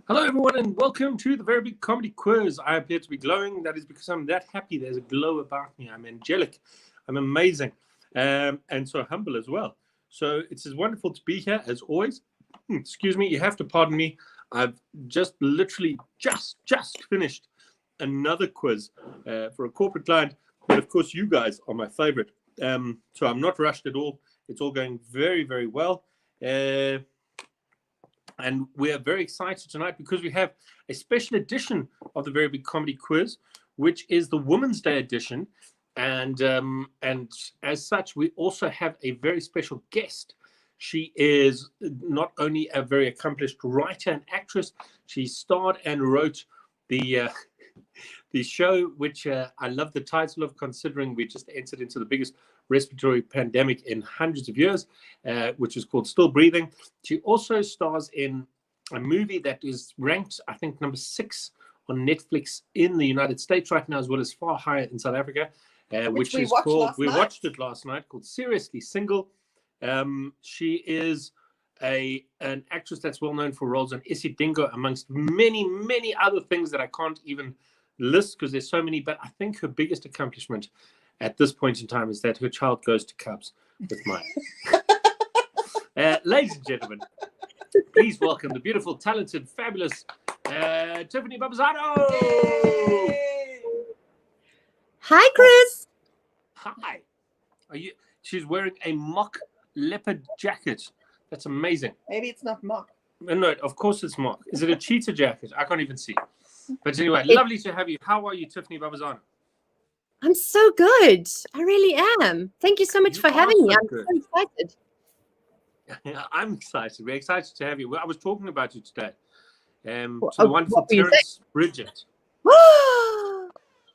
Hello, everyone, and welcome to the Very Big Comedy Quiz. I appear to be glowing. That is because I'm that happy. There's a glow about me. I'm angelic. I'm amazing. And so humble as well. So it's wonderful to be here, as always. Excuse me. You have to pardon me. I've just literally just finished another quiz for a corporate client. But, of course, you guys are my favorite. So I'm not rushed at all. It's all going very, very well. And we are very excited tonight because we have a special edition of the Very Big Comedy Quiz, which is the Women's Day edition. And as such, we also have a very special guest. She is not only a very accomplished writer and actress, she starred and wrote the show, which I love the title of, considering we just entered into the biggest respiratory pandemic in hundreds of years, which is called Still Breathing. She also stars in a movie that is ranked, I think, number 6 on Netflix in the United States right now, as well as far higher in South Africa, which is called, we watched it last night, called Seriously Single. She is an actress that's well known for roles on Issy Dingo, amongst many, many other things that I can't even list because there's so many. But I think her biggest accomplishment at this point in time is that her child goes to Cubs with mine. Ladies and gentlemen, please welcome the beautiful, talented, fabulous Tiffany Barbuzano. Hi, Chris. Hi. She's wearing a mock leopard jacket. That's amazing. Maybe it's not mock. No, of course it's mock. Is it a cheetah jacket? I can't even see. But anyway, lovely to have you. How are you, Tiffany Barbuzano? I'm so good. I really am. Thank you so much for having me. I'm so excited. Yeah, I'm excited. We're excited to have you. Well, I was talking about you today. To the wonderful Terence Bridget.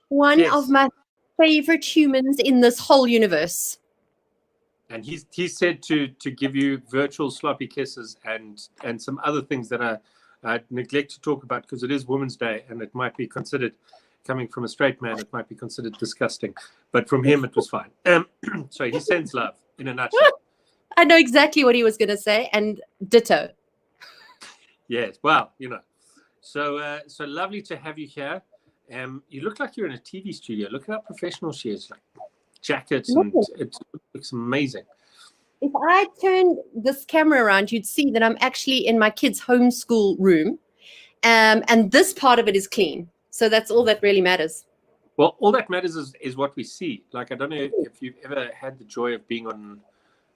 One of my favorite humans in this whole universe. And he said to give you virtual sloppy kisses and some other things that I neglect to talk about because it is Women's Day and it might be considered, coming from a straight man, it might be considered disgusting. But from him, it was fine. So he sends love in a nutshell. I know exactly what he was going to say, and ditto. Yes, well, So lovely to have you here. You look like you're in a TV studio. Look at how professional she is. Like jackets, and it looks amazing. If I turn this camera around, you'd see that I'm actually in my kids' homeschool room, and this part of it is clean. So that's all that really matters. Well, all that matters is what we see. Like, I don't know if you've ever had the joy of being on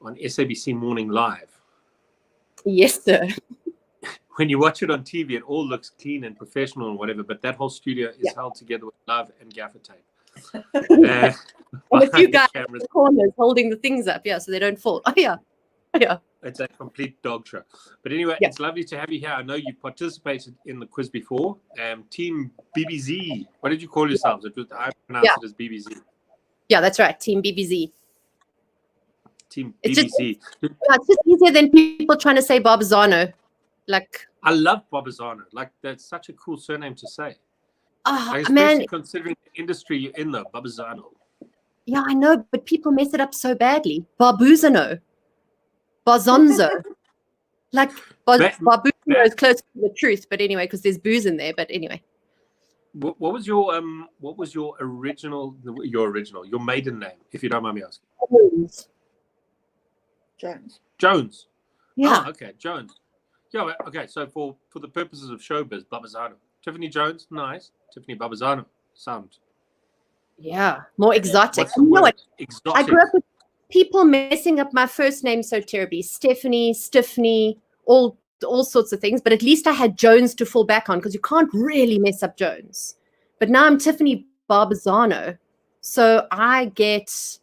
SABC Morning Live. Yes, sir. When you watch it on TV, it all looks clean and professional and whatever, but that whole studio is held together with love and gaffer tape. And a few guys in the corners holding the things up, so they don't fall. Oh, yeah. It's a complete dog show. But anyway, it's lovely to have you here. I know you participated in the quiz before. Team BBZ. What did you call yourselves? I pronounced it as BBZ. Yeah, that's right. Team BBZ. Team BBZ. It's just easier than people trying to say Barbuzano. Like, I love Barbuzano. Like, that's such a cool surname to say. Man, considering the industry you're in, though, Barbuzano. Yeah, I know, but people mess it up so badly. Barbuzano. Barzonzo. Like, Barbuzano is close to the truth, but anyway, because there's booze in there, but anyway. What was your your maiden name, if you don't mind me asking? Jones. Yeah. Oh, okay, Jones. Yeah, okay, so for the purposes of showbiz, Barbuzano. Tiffany Jones, nice. Tiffany Barbuzano, sound. Yeah, more exotic. You know what? Exotic. I grew up with people messing up my first name so terribly. Stephanie, Stiffany, all sorts of things. But at least I had Jones to fall back on because you can't really mess up Jones. But now I'm Tiffany Barbuzano. So I get...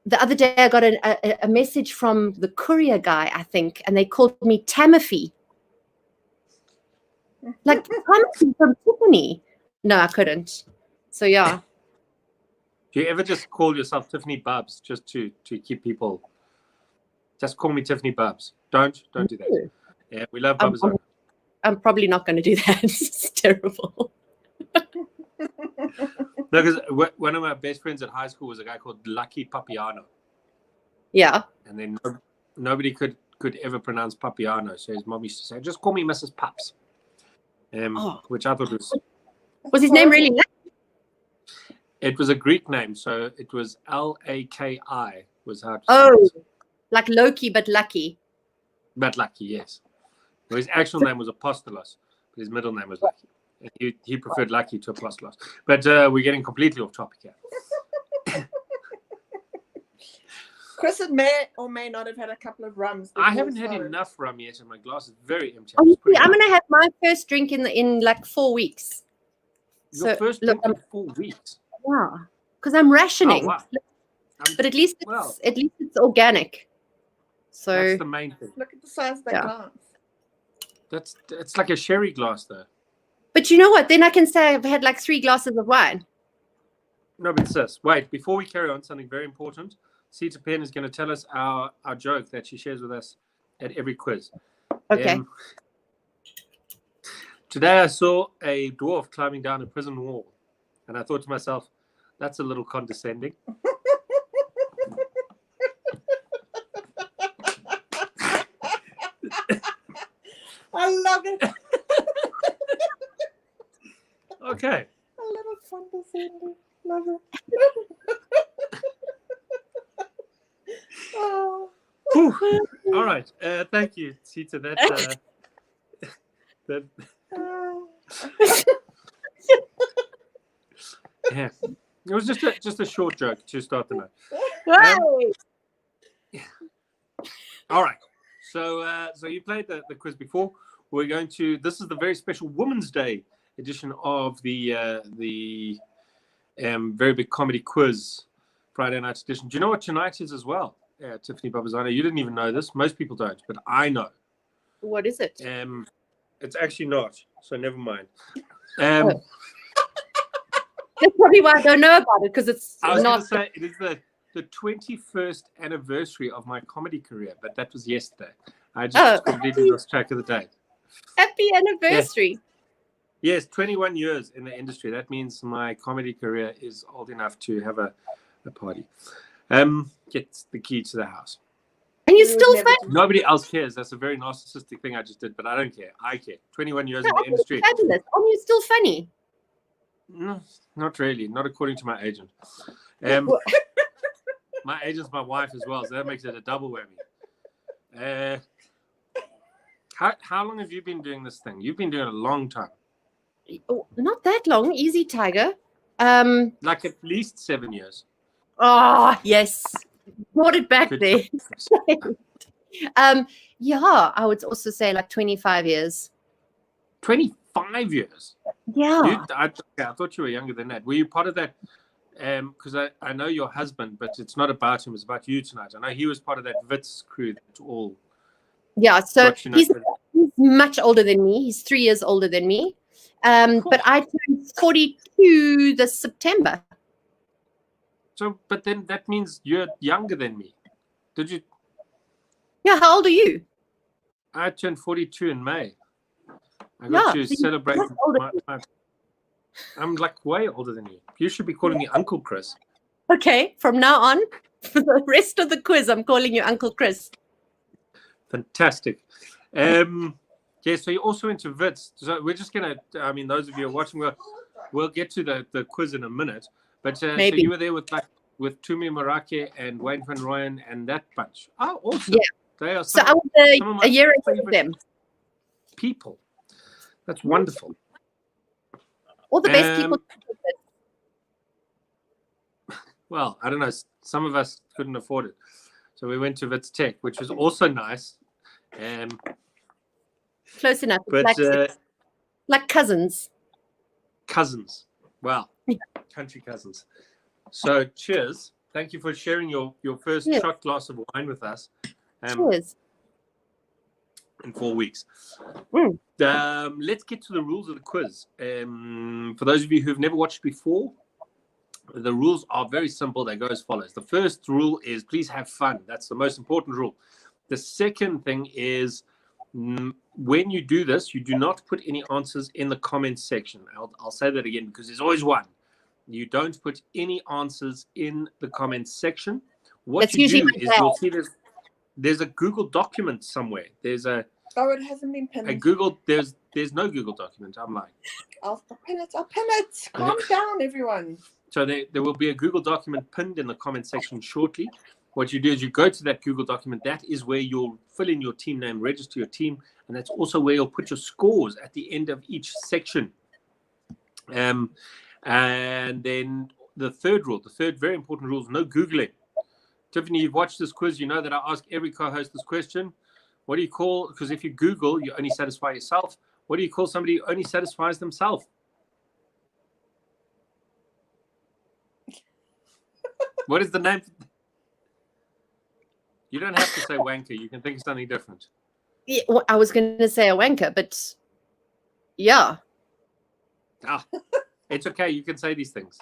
The other day I got a message from the courier guy, I think, and they called me Tamafy. Like, Tamafy from Tiffany. No, I couldn't. So, yeah. Do you ever just call yourself Tiffany Bubs just to keep people... Just call me Tiffany Bubs. Don't do that. Yeah, we love Barbuzano. I'm probably not going to do that. It's terrible. No, because one of my best friends at high school was a guy called Lucky Papiano. Yeah. And then nobody could could ever pronounce Papiano. So his mom used to say, just call me Mrs. Pups. Which I thought was his name really Lucky? It was a Greek name, so it was Laki was how it was. Oh, like Loki, but Lucky. But Lucky, yes. Well, his actual name was Apostolos, but his middle name was Lucky. And he preferred Lucky to Apostolos. But we're getting completely off topic here. Chris may or may not have had a couple of rums. I haven't had enough rum yet, and my glass is very empty. I'm going to have my first drink in like 4 weeks. Your first drink in 4 weeks? Yeah, because I'm rationing. Oh, wow. But at least it's organic. So that's the main thing. Look at the size of that glass. It's like a sherry glass, though. But you know what? Then I can say I've had like 3 glasses of wine. No, but sis, wait. Before we carry on, something very important. Sita Penn is going to tell us our joke that she shares with us at every quiz. Okay. Today I saw a dwarf climbing down a prison wall, and I thought to myself, that's a little condescending. I love it. Okay. A little condescending. Love it. Oh. All right. Thank you, Sita. Yeah. It was just a short joke to start the night. All right. So you played the quiz before. We're going to. This is the very special Women's Day edition of the very big comedy quiz Friday night edition. Do you know what tonight is as well? Tiffany Barbuzano, you didn't even know this. Most people don't, but I know. What is it? It's actually not. So never mind. That's probably why I don't know about it, because it's I was not. going to say it is the 21st anniversary of my comedy career, but that was yesterday. I just completely lost track of the date. Happy anniversary. Yes, 21 years in the industry. That means my comedy career is old enough to have a party. Get the key to the house. And you're still funny. Nobody else cares. That's a very narcissistic thing I just did, but I don't care. I care. 21 years in the industry. Fabulous. And you're still funny. No, not really. Not according to my agent. My agent's my wife as well, so that makes it a double whammy. How long have you been doing this thing? You've been doing it a long time. Oh, not that long. Easy, Tiger. Like at least 7 years. Oh, yes. Brought it back there. Yeah, I would also say like 25 years. 25 years? Yeah. I thought you were younger than that. Were you part of that? Because I know your husband, but it's not about him. It's about you tonight. I know he was part of that Wits crew that all. Yeah, so he's much older than me. He's 3 years older than me. But I turned 42 this September. So, but then that means you're younger than me. Did you? Yeah, how old are you? I turned 42 in May. I got to celebrate. I'm like way older than you. You should be calling me Uncle Chris. Okay, from now on, for the rest of the quiz, I'm calling you Uncle Chris. Fantastic. Yeah, so you're also into Wits. So we're just going to, I mean, those of you who are watching, we'll get to the quiz in a minute. But so you were there with Tumi Marake and Wayne van Rooyen and that bunch. Oh, awesome. Yeah. They are so I was a year ahead of them. People. That's wonderful. All the best people. Well, I don't know. Some of us couldn't afford it. So we went to Wits Tech, which was also nice. Close enough. But like cousins. Cousins. Wow. Country cousins. So cheers. Thank you for sharing your first shot glass of wine with us. Cheers. In 4 weeks. Let's get to the rules of the quiz. For those of you who've never watched before, the rules are very simple. They go as follows. The first rule is please have fun. That's the most important rule. The second thing is when you do this, you do not put any answers in the comments section. I'll say that again because there's always one. You don't put any answers in the comments section. What you do is you'll see this. there's a Google document somewhere. There's a it hasn't been pinned. Google. There's no Google document. I'm lying. I'll pin it. Calm down, everyone. So there will be a Google document pinned in the comment section shortly. What you do is you go to that Google document. That is where you'll fill in your team name, register your team, and that's also where you'll put your scores at the end of each section. And then the third very important rule is no Googling. Tiffany, you've watched this quiz. You know that I ask every co-host this question. What do you call, because if you Google, you only satisfy yourself. What do you call somebody who only satisfies themselves? What is the name? You don't have to say wanker. You can think of something different. Yeah, well, I was going to say a wanker, but yeah. It's okay. You can say these things.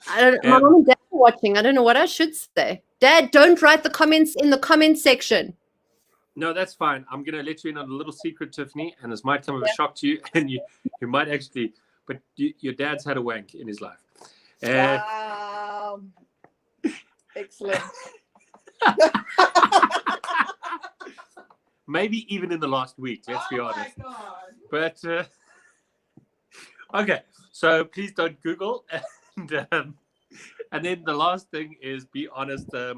My mom and dad are watching. I don't know what I should say. Dad, don't write the comments in the comment section. No, that's fine. I'm going to let you in on a little secret, Tiffany, and this might come as a shock to you, and you might actually, but your dad's had a wank in his life. Wow. Excellent. Maybe even in the last week, let's be honest. My God. But, okay, so please don't Google. And then the last thing is be honest. I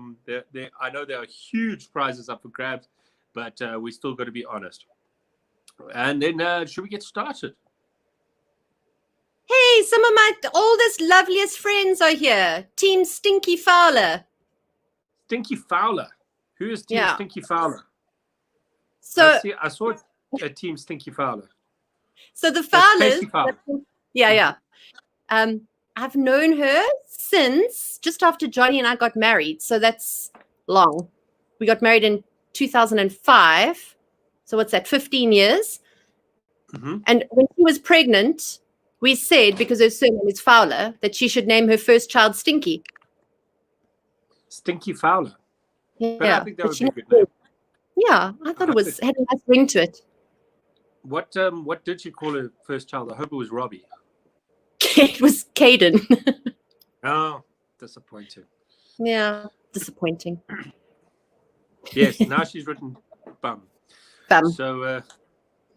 know there are huge prizes up for grabs, but we still got to be honest. And then should we get started? Hey, some of my oldest, loveliest friends are here. Team Stinky Fowler. Stinky Fowler. Who is Team Stinky Fowler? So I saw a Team Stinky Fowler. So the Fowlers. Fowler. Yeah. I've known her since just after Johnny and I got married. So that's long. We got married in 2005. So what's that, 15 years? Mm-hmm. And when she was pregnant, we said, because her surname is Fowler, that she should name her first child Stinky. Stinky Fowler. Yeah. But I think that would be a good name. Yeah, I thought it had a nice ring to it. What did she call her first child? I hope it was Robbie. It was Caden. Oh, disappointing. Yeah, disappointing. Yes, now she's written Bum. Bum. So,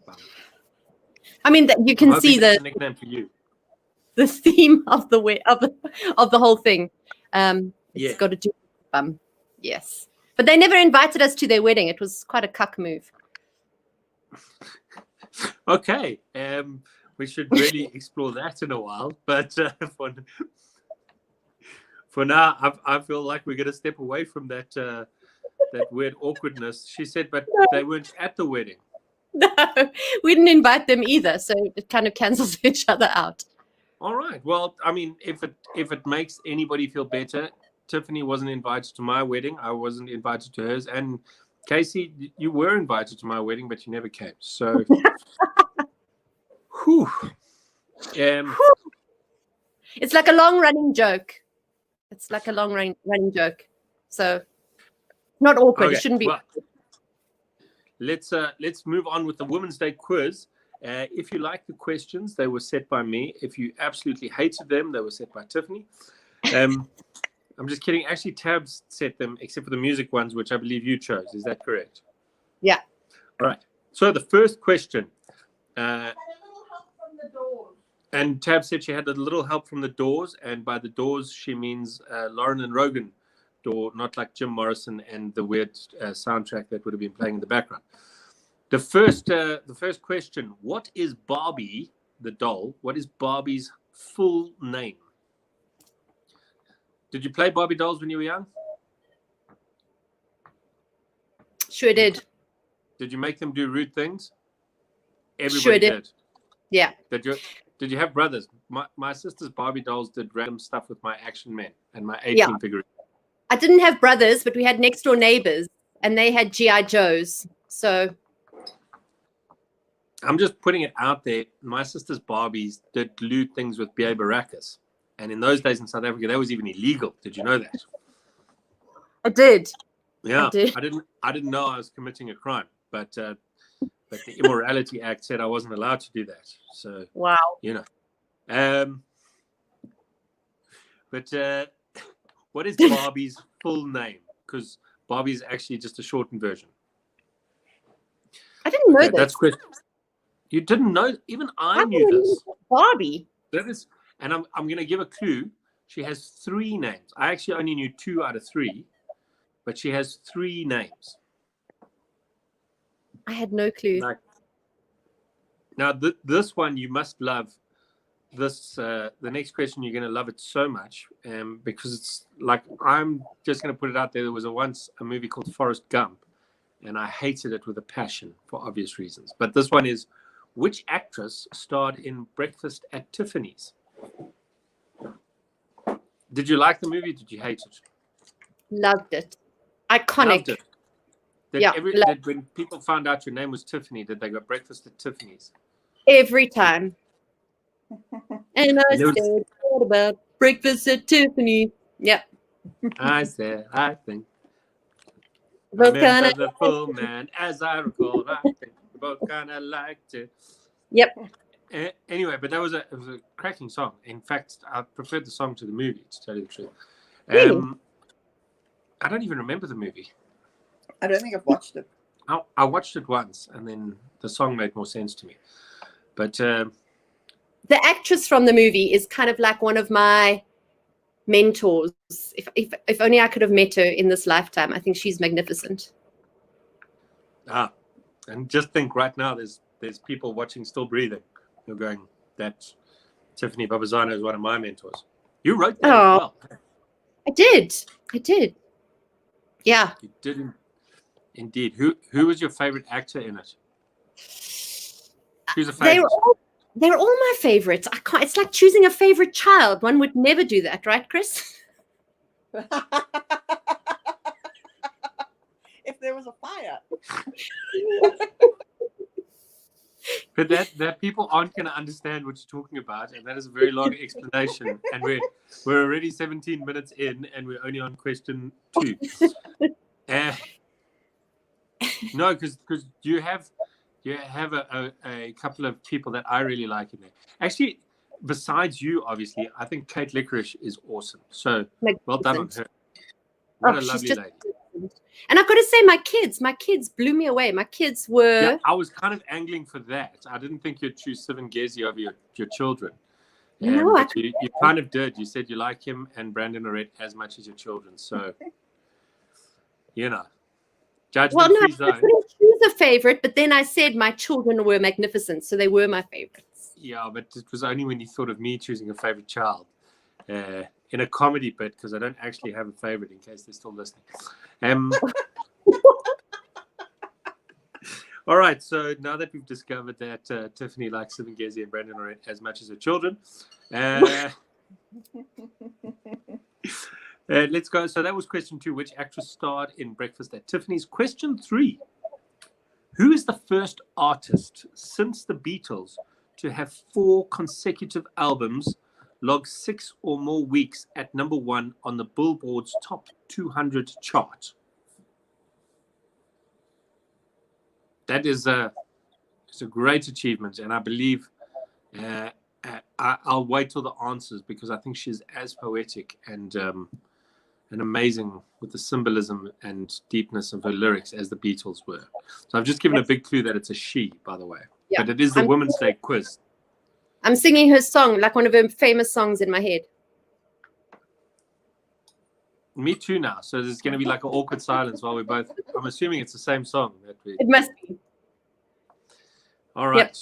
Bum. I mean, you can see the nickname for you. The theme of the way of the whole thing. It's got to do with Bum. Yes, but they never invited us to their wedding. It was quite a cuck move. Okay, we should really explore that in a while. But for now, I feel like we're going to step away from that weird awkwardness. She said, but they weren't at the wedding. No, we didn't invite them either, so it kind of cancels each other out. All right. Well, I mean, if it makes anybody feel better, Tiffany wasn't invited to my wedding. I wasn't invited to hers. And Casey, you were invited to my wedding, but you never came. So, whew. It's like a long-running joke. It's like a long-running joke. So, not awkward. Okay, it shouldn't be. Well, let's move on with the Women's Day quiz. If you like the questions, they were set by me. If you absolutely hated them, they were set by Tiffany. I'm just kidding. Actually, Tabs set them, except for the music ones, which I believe you chose. Is that correct? Yeah. All right. So the first question. I had a little help from the Doors. And Tab said she had a little help from the Doors, and by the Doors she means Lauren and Rogan Door, not like Jim Morrison and the weird soundtrack that would have been playing in the background. The first question: what is Barbie the doll? What is Barbie's full name? Did you play Barbie dolls when you were young? Sure did. Did you make them do rude things? Everybody sure did. Yeah. Did you have brothers? My sister's Barbie dolls did random stuff with my Action Men and my 18 figurines. I didn't have brothers, but we had next door neighbors, and they had G.I. Joes. So I'm just putting it out there. My sister's Barbies did lewd things with B.A. Baracus. And in those days in South Africa, that was even illegal. Did you know that? I did. Yeah, I did. I didn't know I was committing a crime, but the Immorality Act said I wasn't allowed to do that. So wow, you know. But what is Barbie's full name? because Barbie is actually just a shortened version. I didn't know Okay, this. that's question. You didn't know? Even I knew never this. knew Barbie. That is, and I'm going to give a clue. She has 3 names. I actually only knew 2 out of 3, but she has 3 names. I had no clue. Now, this one you must love. This the next question, you're going to love it so much, because it's like, I'm just going to put it out there. There was once a movie called Forrest Gump, and I hated it with a passion for obvious reasons. But this one is, which actress starred in Breakfast at Tiffany's? Did you like the movie? Did you hate it? Loved it. Iconic. Loved it. Did when people found out your name was Tiffany, did they go Breakfast at Tiffany's? Every time. And I said, what about Breakfast at Tiffany? Yep. I said, I think. Both Remember kinda the full man, as I recall. I think we both kind of liked it. Yep. Anyway, but it was a cracking song. In fact, I preferred the song to the movie, to tell you the truth. Really? I don't even remember the movie. I don't think I've watched it. I watched it once, and then the song made more sense to me. But the actress from the movie is kind of like one of my mentors. If only I could have met her in this lifetime. I think she's magnificent. And just think, right now there's people watching Still Breathing who are going, that Tiffany Barbuzano is one of my mentors. You wrote that as well. I did. Yeah. You didn't. Indeed. Who was your favorite actor in it? Who's a favorite? They're all my favorites. I can't. It's like choosing a favorite child. One would never do that, right, Chris? If there was a fire. But that people aren't going to understand what you're talking about, and that is a very long explanation. And we're already 17 minutes in, and we're only on question 2. No, because you have a couple of people that I really like in there. Actually, besides you, obviously, I think Kate Licorice is awesome. So well done on her. What a lovely lady. And I've got to say, my kids blew me away. My kids were... Yeah, I was kind of angling for that. I didn't think you'd choose Sivan Gezi over your children. No, but you kind of did. You said you like him and Brandon Orette as much as your children. So, judgment well, no, free zone. I didn't choose a favorite, but then I said my children were magnificent, so they were my favorites. Yeah, but it was only when you thought of me choosing a favorite child. In a comedy bit, because I don't actually have a favorite, in case they're still listening. All right, so now that we've discovered that Tiffany likes Sivan Gezi and Brandon Orette as much as her children, let's go. So that was question 2. Which actress starred in Breakfast at Tiffany's? Question 3. Who is the first artist since the Beatles to have 4 consecutive albums log 6 or more weeks at number 1 on the Billboard's Top 200 chart? That is it's a great achievement, and I believe I'll wait till the answers, because I think she's as poetic and amazing with the symbolism and deepness of her lyrics as the Beatles were. So I've just given a big clue that it's a she, by the way. Yeah. But it is the Women's Day quiz. I'm singing her song, like one of her famous songs, in my head. Me too now. So there's going to be like an awkward silence while we're both... I'm assuming it's the same song. It must be. All right.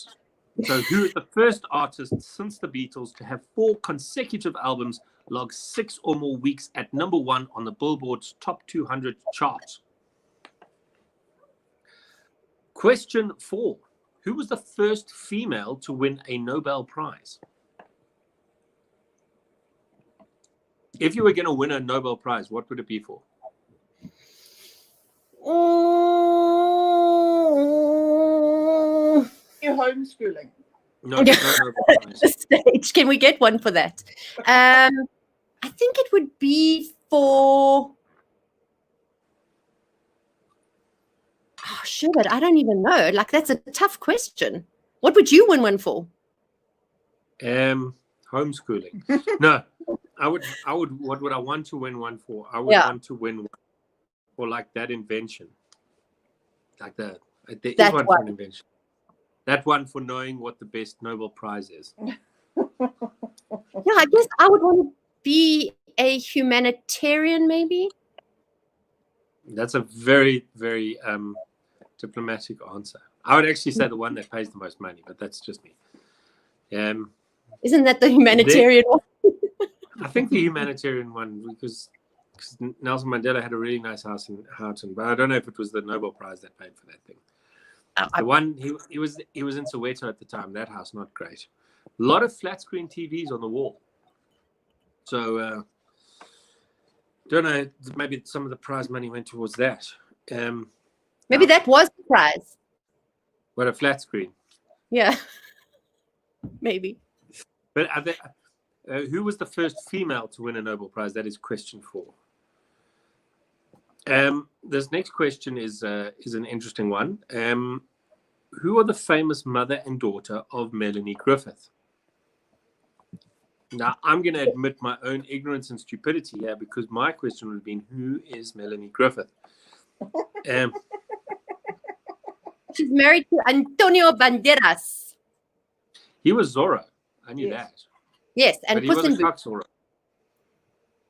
Yep. So who is the first artist since the Beatles to have 4 consecutive albums log 6 or more weeks at number 1 on the Billboard's Top 200 chart? Question 4. Who was the first female to win a Nobel Prize? If you were going to win a Nobel Prize, what would it be for? You're homeschooling. No, Nobel Prize. Stage. Can we get one for that? I think it would be for... Oh, shit, I don't even know. Like, that's a tough question. What would you win one for? Homeschooling. No, I would. What would I want to win one for? I would want to win one or like that invention? Like there is That one for one. an invention. That one for knowing what the best Nobel Prize is. Yeah, I guess I would want to be a humanitarian, maybe. That's a very, very diplomatic answer. I would actually say the one that pays the most money, but that's just me. Isn't that the humanitarian one? I think the humanitarian one, because Nelson Mandela had a really nice house in Houghton, but I don't know if it was the Nobel Prize that paid for that thing. The one he was in Soweto at the time. That house, not great. A lot of flat screen TVs on the wall. So don't know. Maybe some of the prize money went towards that. Maybe that was the prize. What, a flat screen? Yeah, maybe. But who was the first female to win a Nobel Prize? That is question 4. This next question is an interesting one. Who are the famous mother and daughter of Melanie Griffith? Now, I'm going to admit my own ignorance and stupidity here, because my question would have been, who is Melanie Griffith? She's married to Antonio Banderas. He was Zorro. I knew Yes. that. Yes, and But he Puss was a in Boots. cock Zorro.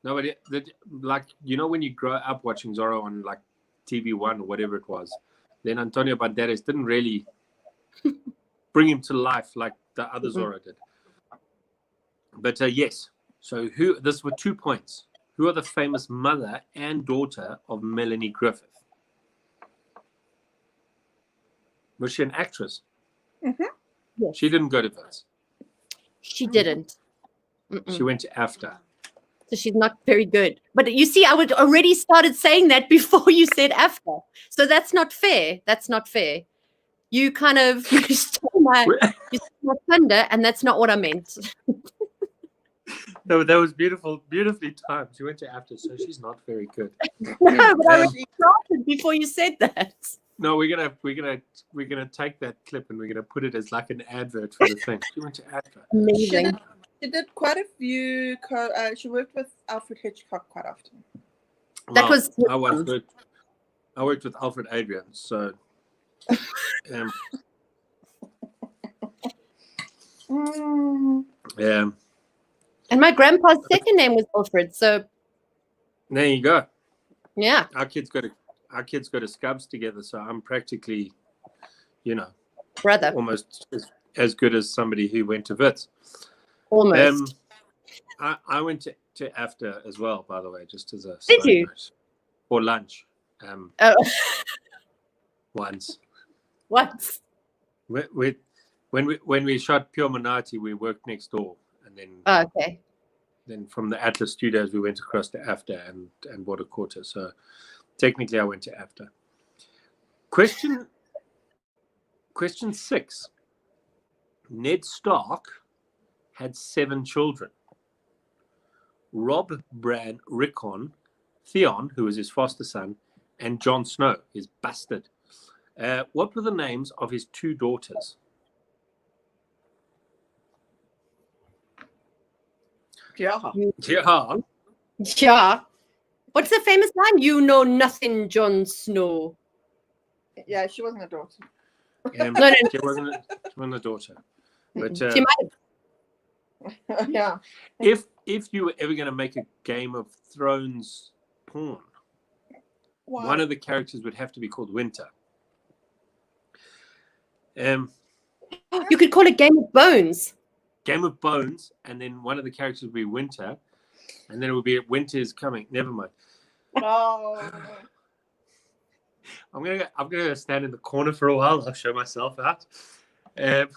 No, but like, you know, when you grow up watching Zorro on like TV1 or whatever it was, then Antonio Banderas didn't really bring him to life like the other Zorro did. But yes, so this were 2 points. Who are the famous mother and daughter of Melanie Griffith? Was she an actress? Mm-hmm. Yes. She didn't go to Wits. She didn't. She went to AFTA. So she's not very good. But you see, I would already started saying that before you said after. So that's not fair. That's not fair. You kind of you stole my thunder, and that's not what I meant. No, that was beautifully timed. She went to AFTA, so she's not very good. No, but I already started before you said that. No, we're gonna take that clip and we're gonna put it as like an advert for the thing. She went to AFTA. Amazing. She did quite a few. She worked with Alfred Hitchcock quite often. That was I worked with Alfred Adrian, so yeah. And my grandpa's second name was Alfred. So There you go. yeah. Our kids go to Scubs together, so I'm practically, Brother. almost as good as somebody who went to Wits. Almost. I went to AFTA as well, by the way, just as a Did side you? note, for lunch. Oh. Once. What? When we shot Pure Monati, we worked next door, and then Oh, okay. then from the Atlas Studios we went across to AFTA and bought a quarter. So technically, I went to AFTA. Question 6. Ned Stark had 7 children. Robb Bran Rickon, Theon, who was his foster son, and Jon Snow, his bastard. What were the names of his 2 daughters? Yeah. Yeah. Yeah. What's the famous line? You know nothing, Jon Snow. Yeah, she wasn't a daughter. No. She wasn't a daughter. But She might Yeah. if you were ever going to make a Game of Thrones porn, Wow. one of the characters would have to be called Winter. You could call it Game of Bones. Game of Bones, and then one of the characters would be Winter, and then it would be Winter is coming. Never mind. Oh. I'm gonna stand in the corner for a while. I'll show myself out. Yay.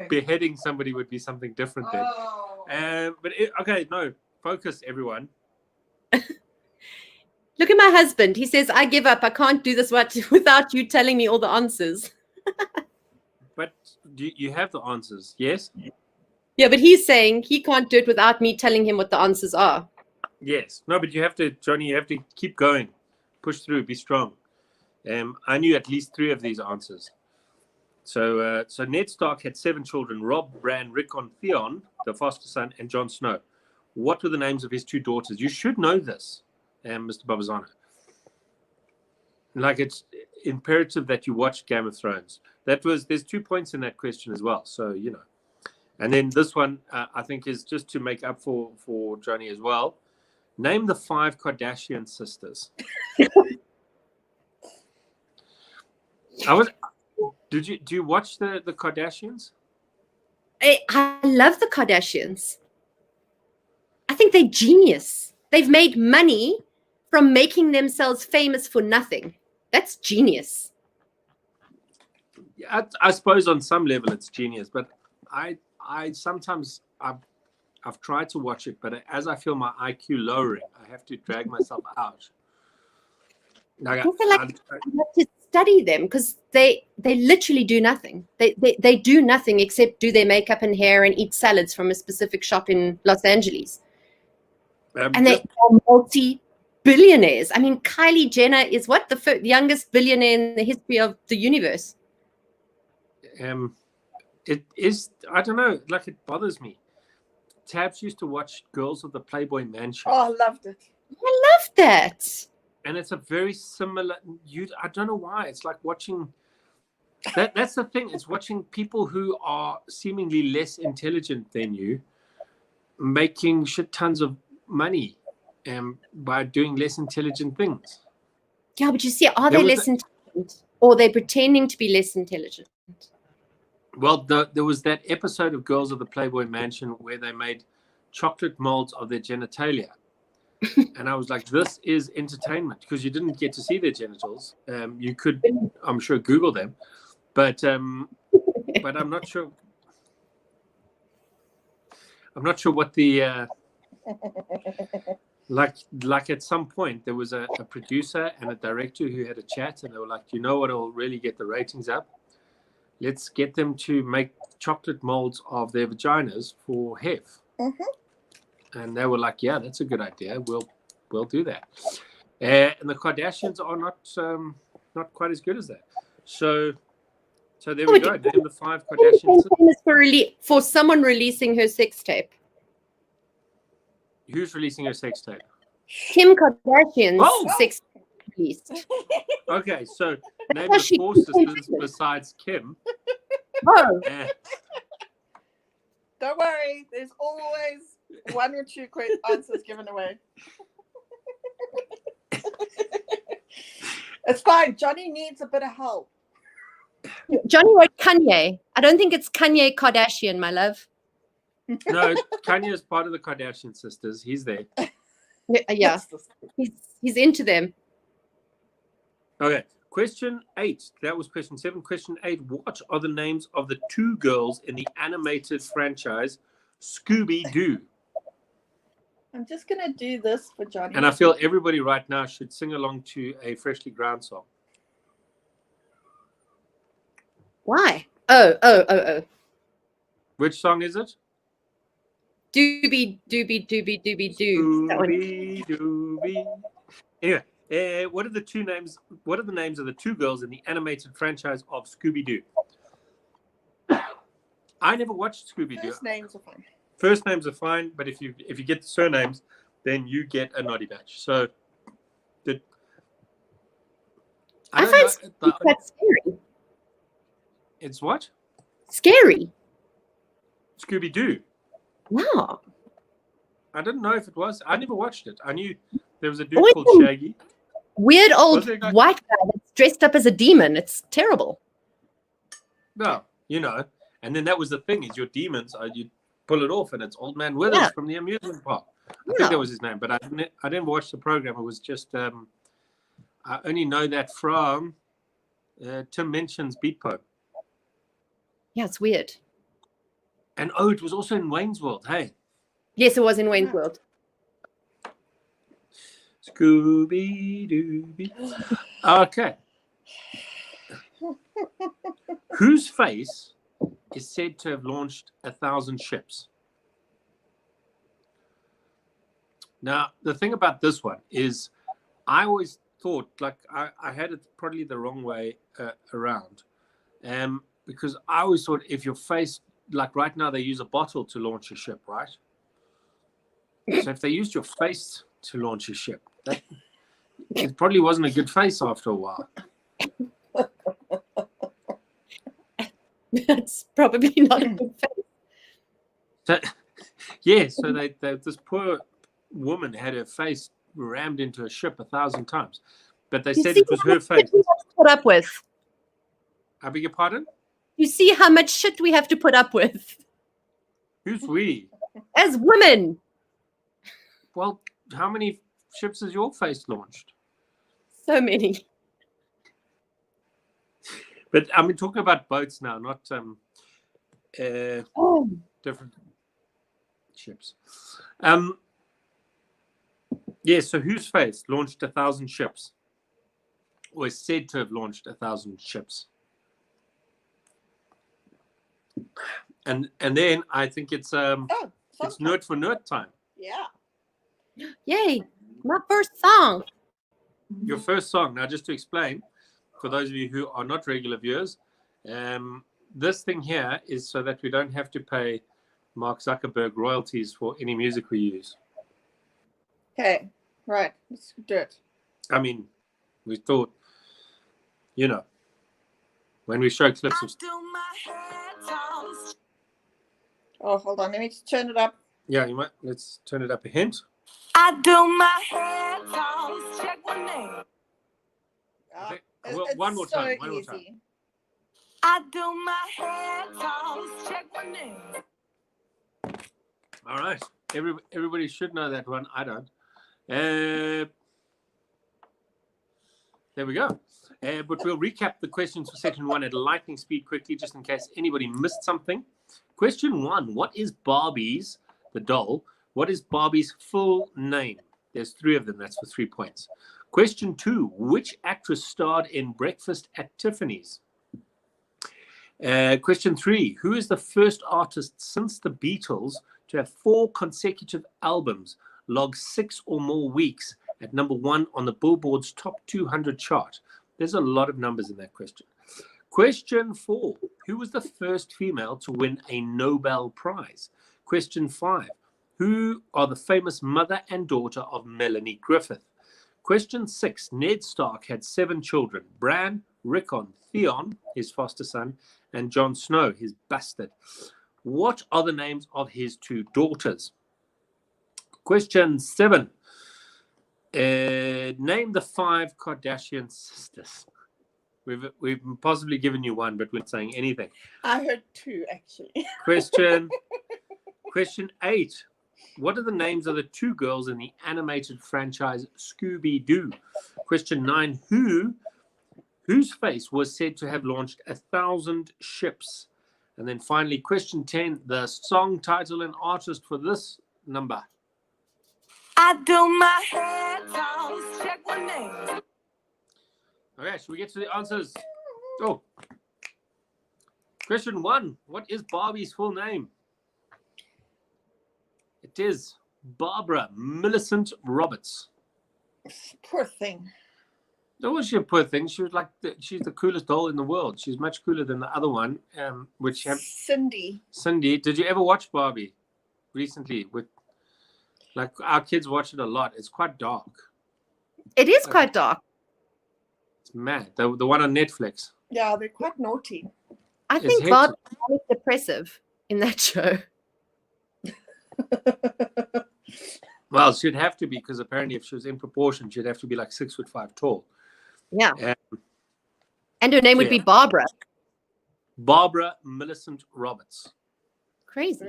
Beheading somebody would be something different then. Oh. Okay, no, focus, everyone. Look at my husband. He says, I give up. I can't do this without you telling me all the answers. But you have the answers, yes? Yeah, but he's saying he can't do it without me telling him what the answers are. Yes. No, but you have to, Johnny, you have to keep going. Push through, be strong. I knew at least 3 of these answers. So Ned Stark had 7 children: Robb, Bran, Rickon, Theon, the foster son, and Jon Snow. What were the names of his 2 daughters? You should know this, Mr. Barbuzano. Like, it's imperative that you watch Game of Thrones. There's 2 points in that question as well. So, you know. And then this one, I think, is just to make up for Johnny as well. Name the 5 Kardashian sisters. Do you watch the Kardashians? I love the Kardashians. I think they're genius. They've made money from making themselves famous for nothing. That's genius. Yeah, I suppose on some level it's genius, but I sometimes I've tried to watch it, but as I feel my IQ lowering, I have to drag myself out. I feel like I have to study them because they literally do nothing. They do nothing except do their makeup and hair and eat salads from a specific shop in Los Angeles. And they are multi-billionaires. I mean, Kylie Jenner is what? The youngest billionaire in the history of the universe. It is, I don't know, like, it bothers me. Tabs used to watch Girls of the Playboy Mansion. Oh, I loved it. I love that. And it's a very similar, I don't know why. It's like watching, that's the thing. It's watching people who are seemingly less intelligent than you making shit tons of money by doing less intelligent things. Yeah, but you see, are they less intelligent, or are they pretending to be less intelligent? Well, there was that episode of Girls of the Playboy Mansion where they made chocolate molds of their genitalia. And I was like, this is entertainment, because you didn't get to see their genitals. You could, I'm sure, Google them. But I'm not sure. I'm not sure what the... Like at some point, there was a producer and a director who had a chat, and they were like, you know what will really get the ratings up? Let's get them to make chocolate molds of their vaginas for Hef. Mm-hmm. And they were like, yeah, that's a good idea. We'll do that. And the Kardashians are not quite as good as that. So there we go. Name the 5 Kardashians. For someone releasing her sex tape. Who's releasing her sex tape? Kim Kardashian's sex tape released. Okay, so name the 4 sisters besides Kim. Oh. Don't worry, there's always 1 or 2 quick answers given away. It's fine. Johnny needs a bit of help. Johnny wrote Kanye. I don't think it's Kanye Kardashian, my love. No, Kanye is part of the Kardashian sisters. He's there. Yeah, he's into them. Okay, question 8. That was question 7. Question 8. What are the names of the 2 girls in the animated franchise Scooby-Doo? I'm just going to do this for Johnny. And I feel everybody right now should sing along to a Freshly Ground song. Why? Oh. Which song is it? Doobie, doobie, doobie, doobie, doo. Doobie, doobie. Anyway, what are the names of the 2 girls in the animated franchise of Scooby-Doo? I never watched Scooby-Doo. First names are fine. First names are fine, but if you get the surnames, then you get a naughty badge. So, I find that's scary. It's what? Scary. Scooby-Doo. Wow. I didn't know if it was. I never watched it. I knew there was a dude called Shaggy. Weird old white guy that's dressed up as a demon. It's terrible. No, and then that was the thing, is your demons you pull it off, and it's Old Man Withers from the amusement park. I think that was his name, but I didn't watch the program. It was just I only know that from Tim Minchin's Beat Poem. Yeah, it's weird. And it was also in Wayne's World. Hey. Yes, it was in Wayne's World. Scooby-Dooby. Okay. Whose face is said to have launched 1,000 ships? Now, the thing about this one is I always thought, like, I had it probably the wrong way around. because I always thought if your face, like right now, they use a bottle to launch a ship, right? So if they used your face to launch a ship, it probably wasn't a good face after a while. That's probably not a good face. So, yeah, so this poor woman had her face rammed into a ship 1,000 times, but they said it was her face. We have to put up with. I beg your pardon? You see how much shit we have to put up with Who's we? as women. Well, how many ships has your face launched? So many. But I mean, talking about boats now, not different ships. Yeah, so whose face launched 1,000 ships? Or is said to have launched 1,000 ships? And then I think it's nerd for nerd time. Yeah. Yay. My first song. Your first song. Now, just to explain, for those of you who are not regular viewers, this thing here is so that we don't have to pay Mark Zuckerberg royalties for any music we use. Okay. Right. Let's do it. I mean, we thought, when we show clips of... Oh, hold on. Let me just turn it up. Yeah, you might. Let's turn it up a hint. I do my hair toss, check my name. Okay. Well, one more time. One more time. Easy. I do my hair toss, check my name. All right. Everybody should know that one. I don't. There we go. But we'll recap the questions for section 1 at lightning speed quickly, just in case anybody missed something. Question 1, what is Barbie's, the doll, what is Barbie's full name? There's 3 of them. That's for 3 points. Question 2, which actress starred in Breakfast at Tiffany's? Question 3, who is the first artist since the Beatles to have 4 consecutive albums log 6 or more weeks at number 1 on the Billboard's Top 200 chart? There's a lot of numbers in that question. Question 4, who was the first female to win a Nobel Prize? Question 5, who are the famous mother and daughter of Melanie Griffith? Question 6, Ned Stark had 7 children, Bran, Rickon, Theon, his foster son, and Jon Snow, his bastard. What are the names of his 2 daughters? Question 7, name the 5 Kardashian sisters. We've possibly given you one, but we're not saying anything. I heard 2, actually. Question 8. What are the names of the 2 girls in the animated franchise Scooby-Doo? Question 9. Whose face was said to have launched 1,000 ships? And then finally, question 10. The song title and artist for this number. I do my hair toss, check my name. Okay, should we get to the answers? Oh. Question 1. What is Barbie's full name? It is Barbara Millicent Roberts. Poor thing. That was a poor thing. She was she's the coolest doll in the world. She's much cooler than the other one, Cindy. Cindy. Did you ever watch Barbie recently? Our kids watch it a lot. It's quite dark. It is quite dark. It's mad. The one on Netflix. Yeah, they're quite naughty. I think Barbie is depressive in that show. Well, she'd have to be, because apparently if she was in proportion, she'd have to be like 6'5" tall. Yeah. And her name would be Barbara. Barbara Millicent Roberts. Crazy.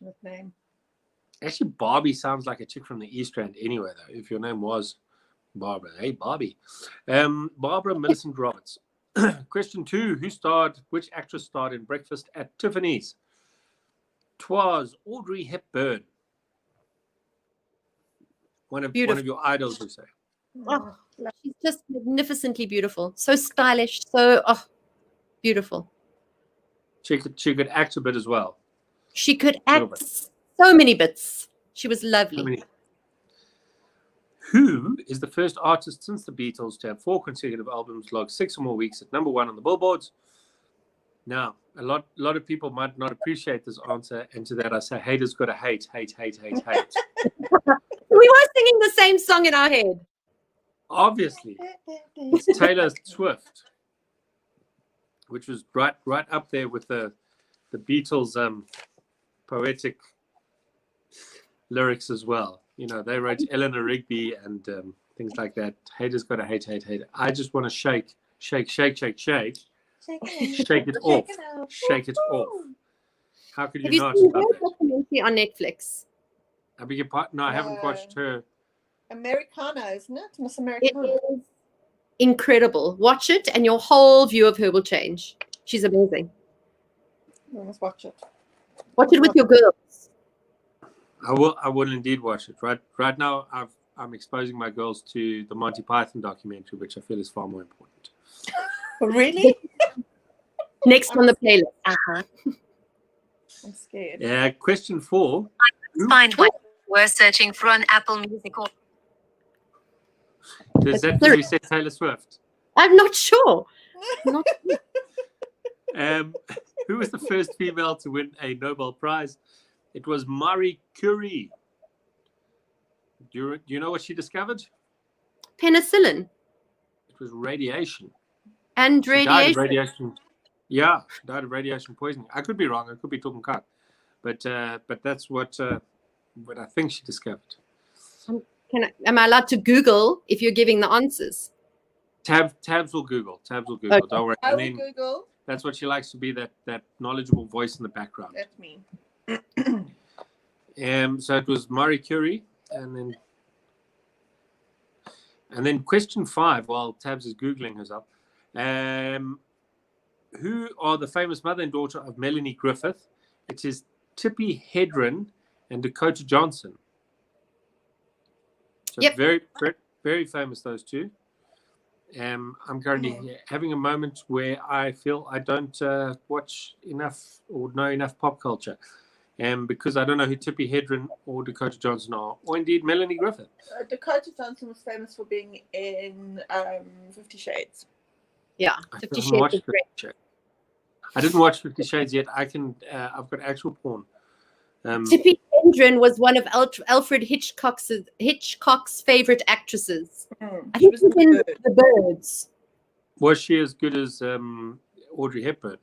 Good name. Actually, Barbie sounds like a chick from the East End anyway, though, if your name was Barbara. Hey, Barbie. Barbara Millicent Roberts. Question 2. Which actress starred in Breakfast at Tiffany's? 'Twas Audrey Hepburn. One of your idols, you say. Oh, she's just magnificently beautiful. So stylish. So, beautiful. She could act a bit as well. She could act so many bits. She was lovely. Who is the first artist since the Beatles to have 4 consecutive albums log 6 or more weeks at number 1 on the Billboards? Now, a lot of people might not appreciate this answer, and to that I say, haters gotta hate. We were singing the same song in our head. Obviously, it's Taylor Swift, which was right up there with the Beatles' poetic lyrics as well. You know, they wrote Eleanor Rigby and things like that. Haters gotta hate. I just want to shake it off. Shake it off. How could Have you you not seen love her that? documentary on Netflix? I beg your pardon? No, I haven't watched her. Americana, isn't it? Miss It Americana. is incredible. Watch it, and your whole view of her will change. She's amazing. We must watch it. Watch it with your girls. I will indeed watch it. Right now, I'm exposing my girls to the Monty Python documentary, which I feel is far more important. Really? Next on the playlist. I'm scared. Yeah. Question 4. Find what we're searching for on Apple Music or Does that really say Taylor Swift? I'm not sure. Not Who was the first female to win a Nobel Prize? It was Marie Curie. Do you know what she discovered? penicillin It was radiation. and She died of radiation. radiation. Yeah, she died of radiation poisoning. I could be wrong. I could be talking cock. But that's what I think she discovered. Am I allowed to Google if you're giving the answers? Tabs will Google. Don't worry. I I will mean, Google. that's what she likes to be, that knowledgeable voice in the background. That's me. So it was Marie Curie, and then question 5, while Tabs is Googling herself. Who are the famous mother and daughter of Melanie Griffith? It is Tippi Hedren and Dakota Johnson. So Yep. very, very, very famous, those two. I'm currently having a moment where I feel I don't watch enough or know enough pop culture. Because I don't know who Tippi Hedren or Dakota Johnson are, or indeed Melanie Griffith. Dakota Johnson was famous for being in 50 Shades. Yeah, I 50 haven't Shades watched is 50 great. Shades. I didn't watch 50 Shades yet. I've got actual porn. Tippi Hedren was one of Alfred Hitchcock's favorite actresses. I think she was in The Birds. Was she as good as Audrey Hepburn?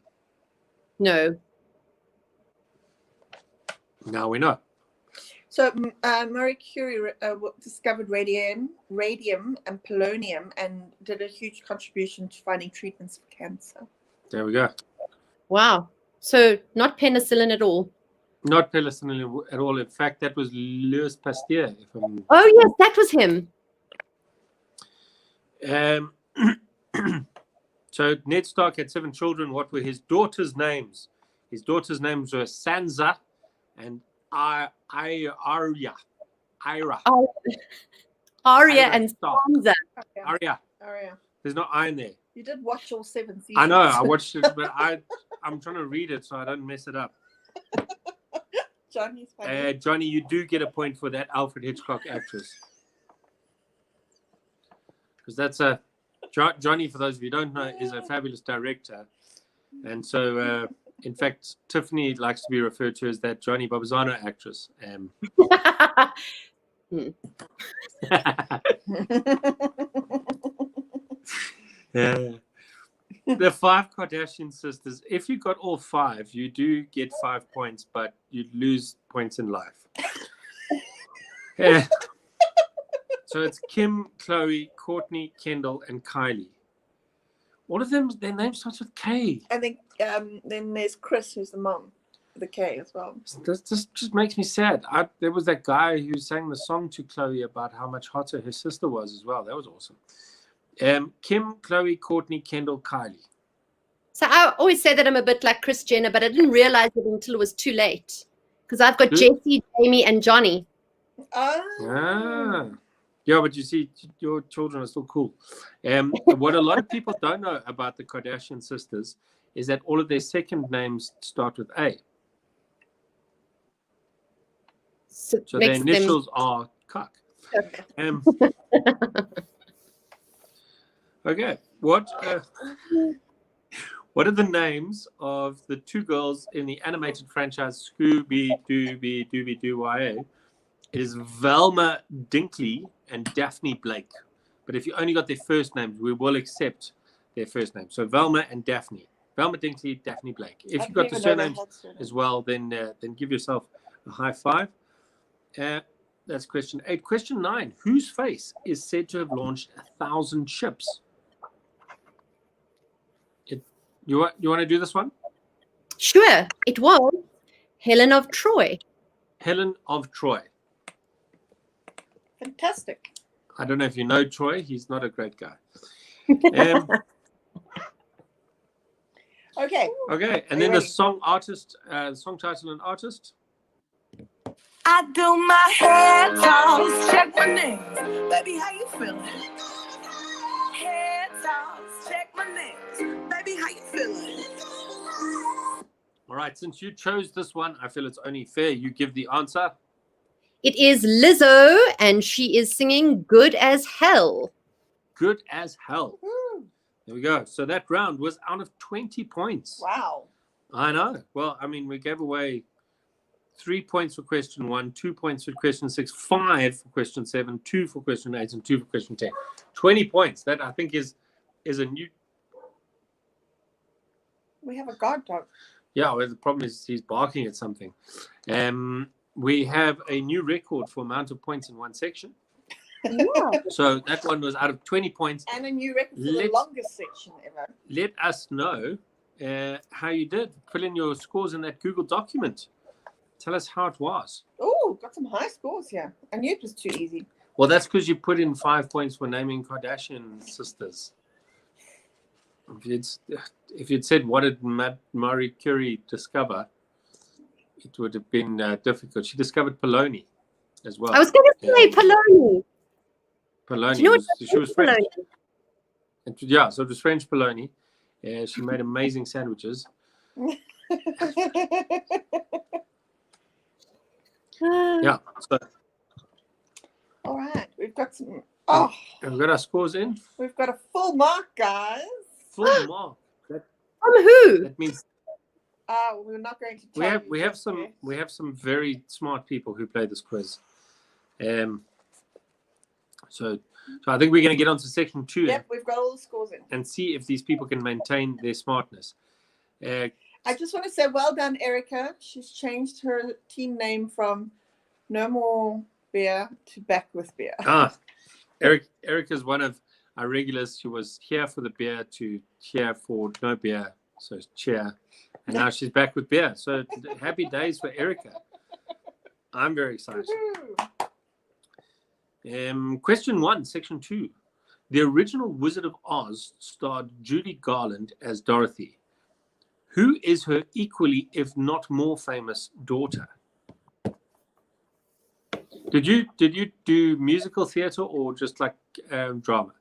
No. Now we know. So Marie Curie discovered radium and polonium and did a huge contribution to finding treatments for cancer. There we go. Wow. So not penicillin at all. Not penicillin at all. In fact, that was Louis Pasteur. Oh, yes, that was him. So Ned Stark had 7 children. What were his daughters' names? His daughters' names were Sansa and Arya. Arya Ira and Stark. Sansa. Okay. Arya. Aria. There's no I in there. You did watch all 7 seasons. I know. I watched it, but I'm trying to read it so I don't mess it up. Johnny's funny. Johnny, you do get a point for that Alfred Hitchcock actress. Because that's Johnny, for those of you who don't know, is a fabulous director. And so, in fact, Tiffany likes to be referred to as that Tiffany Barbuzano actress. Yeah. The 5 Kardashian sisters, if you got all 5, you do get 5 points, but you'd lose points in life. Yeah. So it's Kim, Chloe, Courtney, Kendall, and Kylie. All of them, their name starts with K. I think then there's Chris, who's the mom, the K as well. This just makes me sad. There was that guy who sang the song to Chloe about how much hotter his sister was as well. That was awesome. Kim, Chloe, Courtney, Kendall, Kylie. So I always say that I'm a bit like Kris Jenner, but I didn't realize it until it was too late. Because I've got Jessie, Jamie, and Johnny. Ah. Yeah, but you see, your children are still cool. What a lot of people don't know about the Kardashian sisters is that all of their second names start with A. So their initials are Cock. Okay. What are the names of the two girls in the animated franchise Scooby-Dooby-Dooby-Doo-YA? It is Velma Dinkley and Daphne Blake. But if you only got their first names, we will accept their first names. So Velma and Daphne. Velma Dinkley, Daphne Blake. If you got the surnames as well, then give yourself a high five. That's question 8. Question 9. Whose face is said to have launched 1,000 ships? You want to do this one? Sure, it was Helen of Troy. Helen of Troy. Fantastic. I don't know if you know Troy. He's not a great guy. Okay. Okay, and then the song artist, song title and artist. I do my head toss, check my names. Baby, how you feeling? Head toss, check my names. Baby, how you feeling? All right, since you chose this one, I feel it's only fair you give the answer. It is Lizzo, and she is singing Good as Hell. Good as hell. Woo. There we go. So that round was out of 20 points. Wow. I know. Well, I mean, we gave away 3 points for question 1, 2 points for question 6, 5 for question 7, 2 for question 8, and 2 for question 10. 20 points. That, I think, is a new... We have a guard dog. Yeah, well, the problem is he's barking at something. We have a new record for amount of points in one section. Yeah. So that one was out of 20 points. And a new record for the longest section ever. Let us know how you did. Fill in your scores in that Google document. Tell us how it was. Oh, got some high scores here. I knew it was too easy. Well, that's because you put in 5 points for naming Kardashian sisters. If you'd said, what did Marie Curie discover, it would have been difficult. She discovered polony as well. I was going to say polony. Polony. Do you know She was French. Yeah, so it was French polony. She made amazing sandwiches. Yeah. So, all right, we've got some. Oh, have we got our scores in? We've got a full mark, guys. Full mark. From who? That means we're not going to. Tell we have some very smart people who play this quiz. So I think we're going to get on to section 2. Yep, we've got all the scores in. And see if these people can maintain their smartness. I just want to say well done, Erica. She's changed her team name from No More Beer to Back with Beer. Erica's one of our regulars. She was here for the beer to here for no beer. So cheer. And now she's back with beer. So happy days for Erica. I'm very excited. Question 1, section 2. The original Wizard of Oz starred Judy Garland as Dorothy. Who is her equally, if not more famous daughter? Did you do musical theater or just like drama?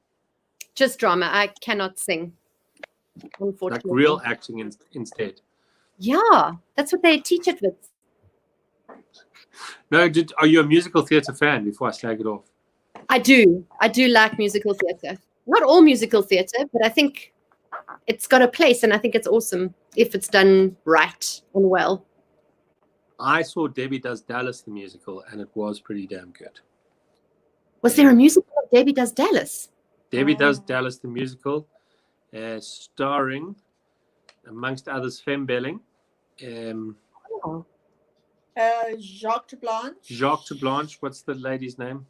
Just drama. I cannot sing, unfortunately. Like real acting instead? Yeah, that's what they teach it with. No, are you a musical theater fan before I slag it off? I do like musical theater. Not all musical theater, but I think it's got a place, and I think it's awesome if it's done right and well. I saw Debbie Does Dallas, the musical, and it was pretty damn good. Was there a musical of Debbie Does Dallas? Debbie Does Dallas, the musical, starring, amongst others, Femme Belling. Jacques de Blanche. Jacques de Blanche. What's the lady's name?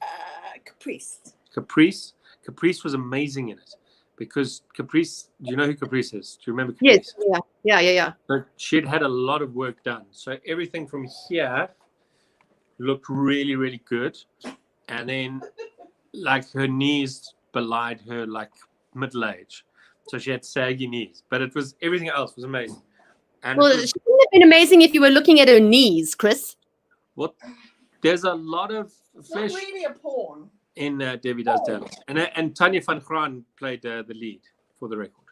Caprice. Caprice was amazing in it because Caprice. Do you know who Caprice is? Do you remember Caprice? Yes. Yeah. So she'd had a lot of work done. So everything from here looked really, really good, and then like her knees belied her like middle age, so she had saggy knees. But it was everything else was amazing. And well, she wouldn't have been amazing if you were looking at her knees, Chris. Well, there's a lot of flesh. Not really a porn. In Debbie Does Dallas. And Tanya van Graan played the lead, for the record.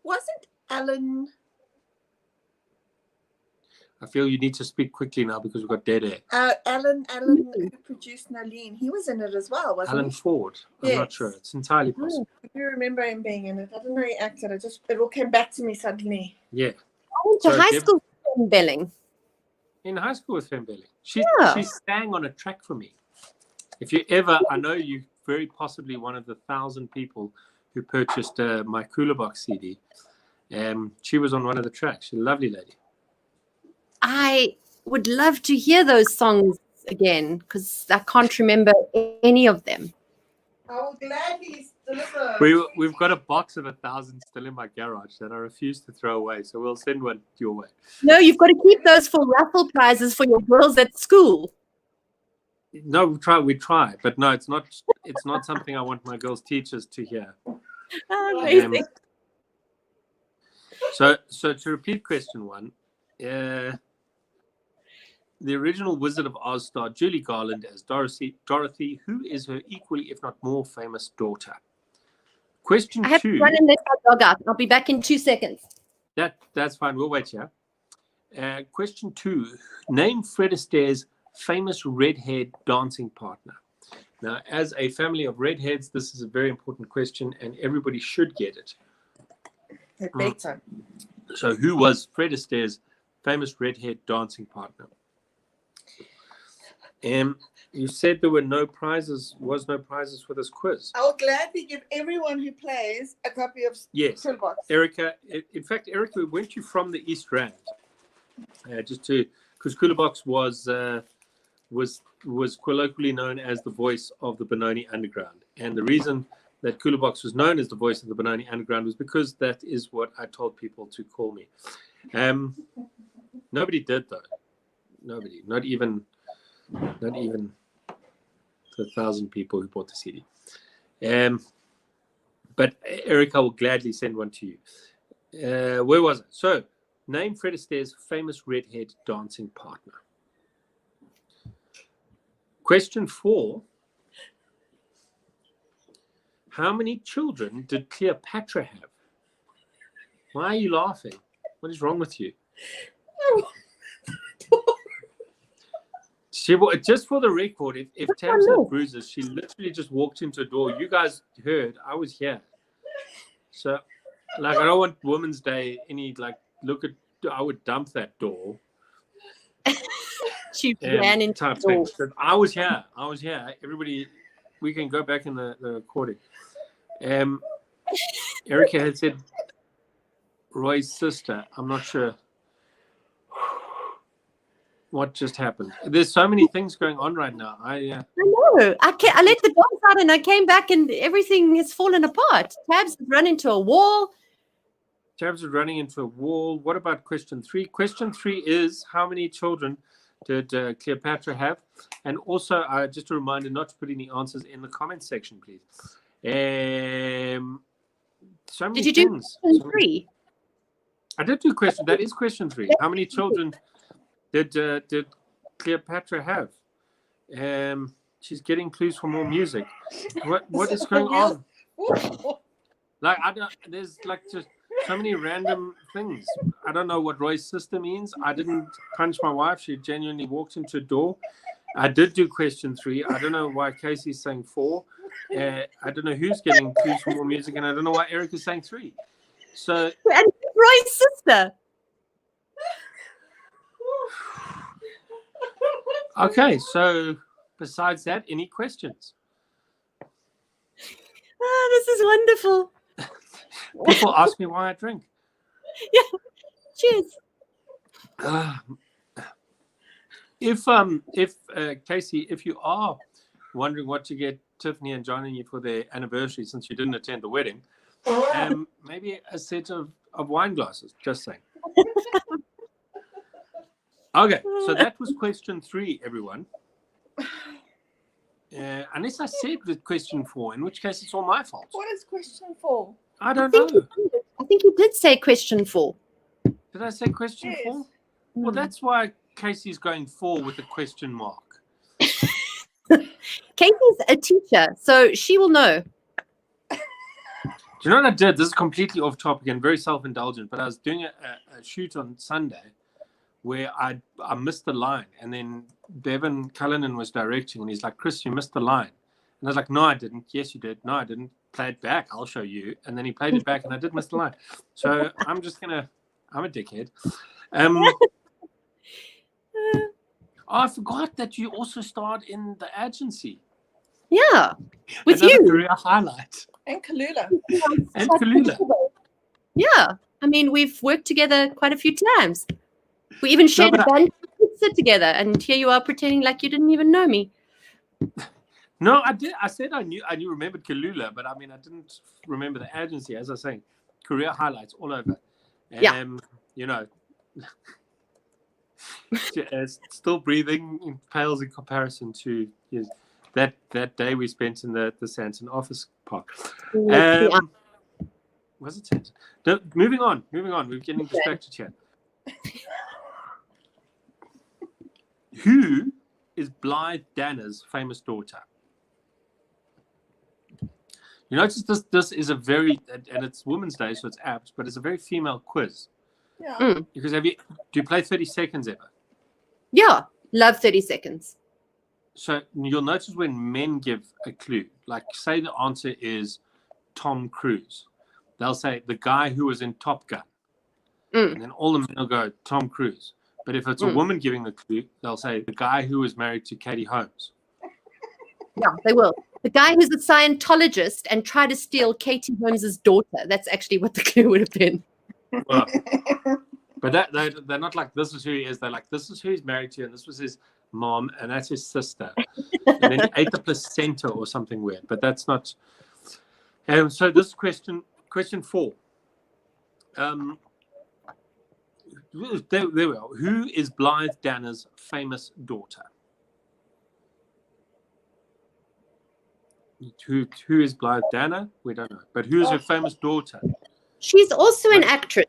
Wasn't Alan... I feel you need to speak quickly now because we've got dead air. Alan, who produced Nalene, he was in it as well, wasn't Alan he? Ford. I'm not Yes. sure. It's entirely possible. I do remember him being in it. I don't know he acted. It all came back to me suddenly. Yeah. I went to So high Deb- school in Belling. In high school with Fem Belling. She sang on a track for me. If you ever, I know you very possibly one of the 1,000 people who purchased my Cooler Box CD. She was on one of the tracks. She's a lovely lady. I would love to hear those songs again because I can't remember any of them. I will gladly deliver. We've got a box of 1,000 still in my garage that I refuse to throw away, so we'll send one your way. No, you've got to keep those for raffle prizes for your girls at school. No, we try, but no, it's not something I want my girls' teachers to hear. Amazing. So to repeat question 1, the original Wizard of Oz star Julie Garland as Dorothy, who is her equally, if not more, famous daughter? Question I have 2. to run and let my dog out. I'll be back in 2 seconds. That's fine. We'll wait here. Question 2. Name Fred Astaire's famous red-haired dancing partner. Now, as a family of redheads, this is a very important question, and everybody should get it. Better. So, who was Fred Astaire's famous red-haired dancing partner? You said there were no prizes. Was no prizes for this quiz? I will gladly give everyone who plays a copy of Yes, Cooler Box. Erica. In fact, Erica, weren't you from the East Rand? Because Cooler Box was colloquially known as the voice of the Benoni Underground, and the reason that Cooler Box was known as the voice of the Benoni Underground was because that is what I told people to call me. Nobody did though. Nobody, not even the 1,000 people who bought the CD. But Erica will gladly send one to you. Where was it? So, name Fred Astaire's famous redhead dancing partner. Question 4. How many children did Cleopatra have? Why are you laughing? What is wrong with you? Just for the record, if Tabs had bruises, she literally just walked into a door. You guys heard, I was here. So, I don't want Women's Day I would dump that door. She ran into the door. So I was here. Everybody, we can go back in the recording. Erica had said Roy's sister. I'm not sure what just happened. There's so many things going on right now. I know. I let the dogs out and I came back and everything has fallen apart. Tabs has run into a wall. Tabs is running into a wall. What about question 3? Question 3 is how many children did Cleopatra have? And also, just a reminder not to put any answers in the comment section, please. So many Did you things. do question 3? I did do question. That is question 3. How many children did Cleopatra have? She's getting clues for more music. What is going on? There's just so many random things. I don't know what Roy's sister means. I didn't punch my wife. She genuinely walked into a door. I did do question 3. I don't know why Casey's saying 4. I don't know who's getting clues for more music, and I don't know why Eric is saying 3. So, and Roy's sister. Okay, so besides that, any questions? This is wonderful. People ask me why I drink. Yeah. Cheers. If Casey, if you are wondering what to get Tiffany and John and you for their anniversary, since you didn't attend the wedding, maybe a set of wine glasses. Just saying. Okay, so that was question 3, everyone. Unless I said with question 4, in which case it's all my fault. What is question 4? I don't know. I think you did say question 4. Did I say question 4? Well, that's why Casey's going 4 with a question mark. Casey's a teacher, so she will know. Do you know what I did? This is completely off topic and very self-indulgent, but I was doing a shoot on Sunday where I missed the line, and then Bevan Cullinan was directing, and he's like, Chris, you missed the line. And I was like, no, I didn't. Yes, you did. No, I didn't. Play it back. I'll show you. And then he played it back, and I did miss the line. So I'm a dickhead. I forgot that you also starred in the agency. Yeah, with Another you. career highlight. And Kalula. And Kalula. Yeah, I mean, we've worked together quite a few times. We even shared a band sit together, and here you are pretending like you didn't even know me. No, I did. I said I knew remembered Kalula, but I mean I didn't remember the agency. As I was saying, career highlights all over. You know, still breathing pales in comparison to that day we spent in the Santon office park. Was it Santon? Moving on. We're getting distracted here. Who is Blythe Danner's famous daughter? You notice this is a very, and it's Women's Day, so it's apt, but it's a very female quiz. Yeah. Because do you play 30 seconds ever? Yeah, love 30 seconds. So you'll notice when men give a clue, like say the answer is Tom Cruise, they'll say the guy who was in Top Gun. And then all the men will go Tom Cruise. But if it's a woman giving the clue, they'll say the guy who was married to Katie Holmes. Yeah, they will. The guy who's a Scientologist and tried to steal Katie Holmes's daughter. That's actually what the clue would have been. Well, but they're not like this is who he is. They're like this is who he's married to, and this was his mom, and that's his sister. And then he ate the placenta or something weird. But that's not. So this question 4. There we are. Who is Blythe Danner's famous daughter? Who is Blythe Danner? We don't know. But who is her famous daughter? She's also an actress.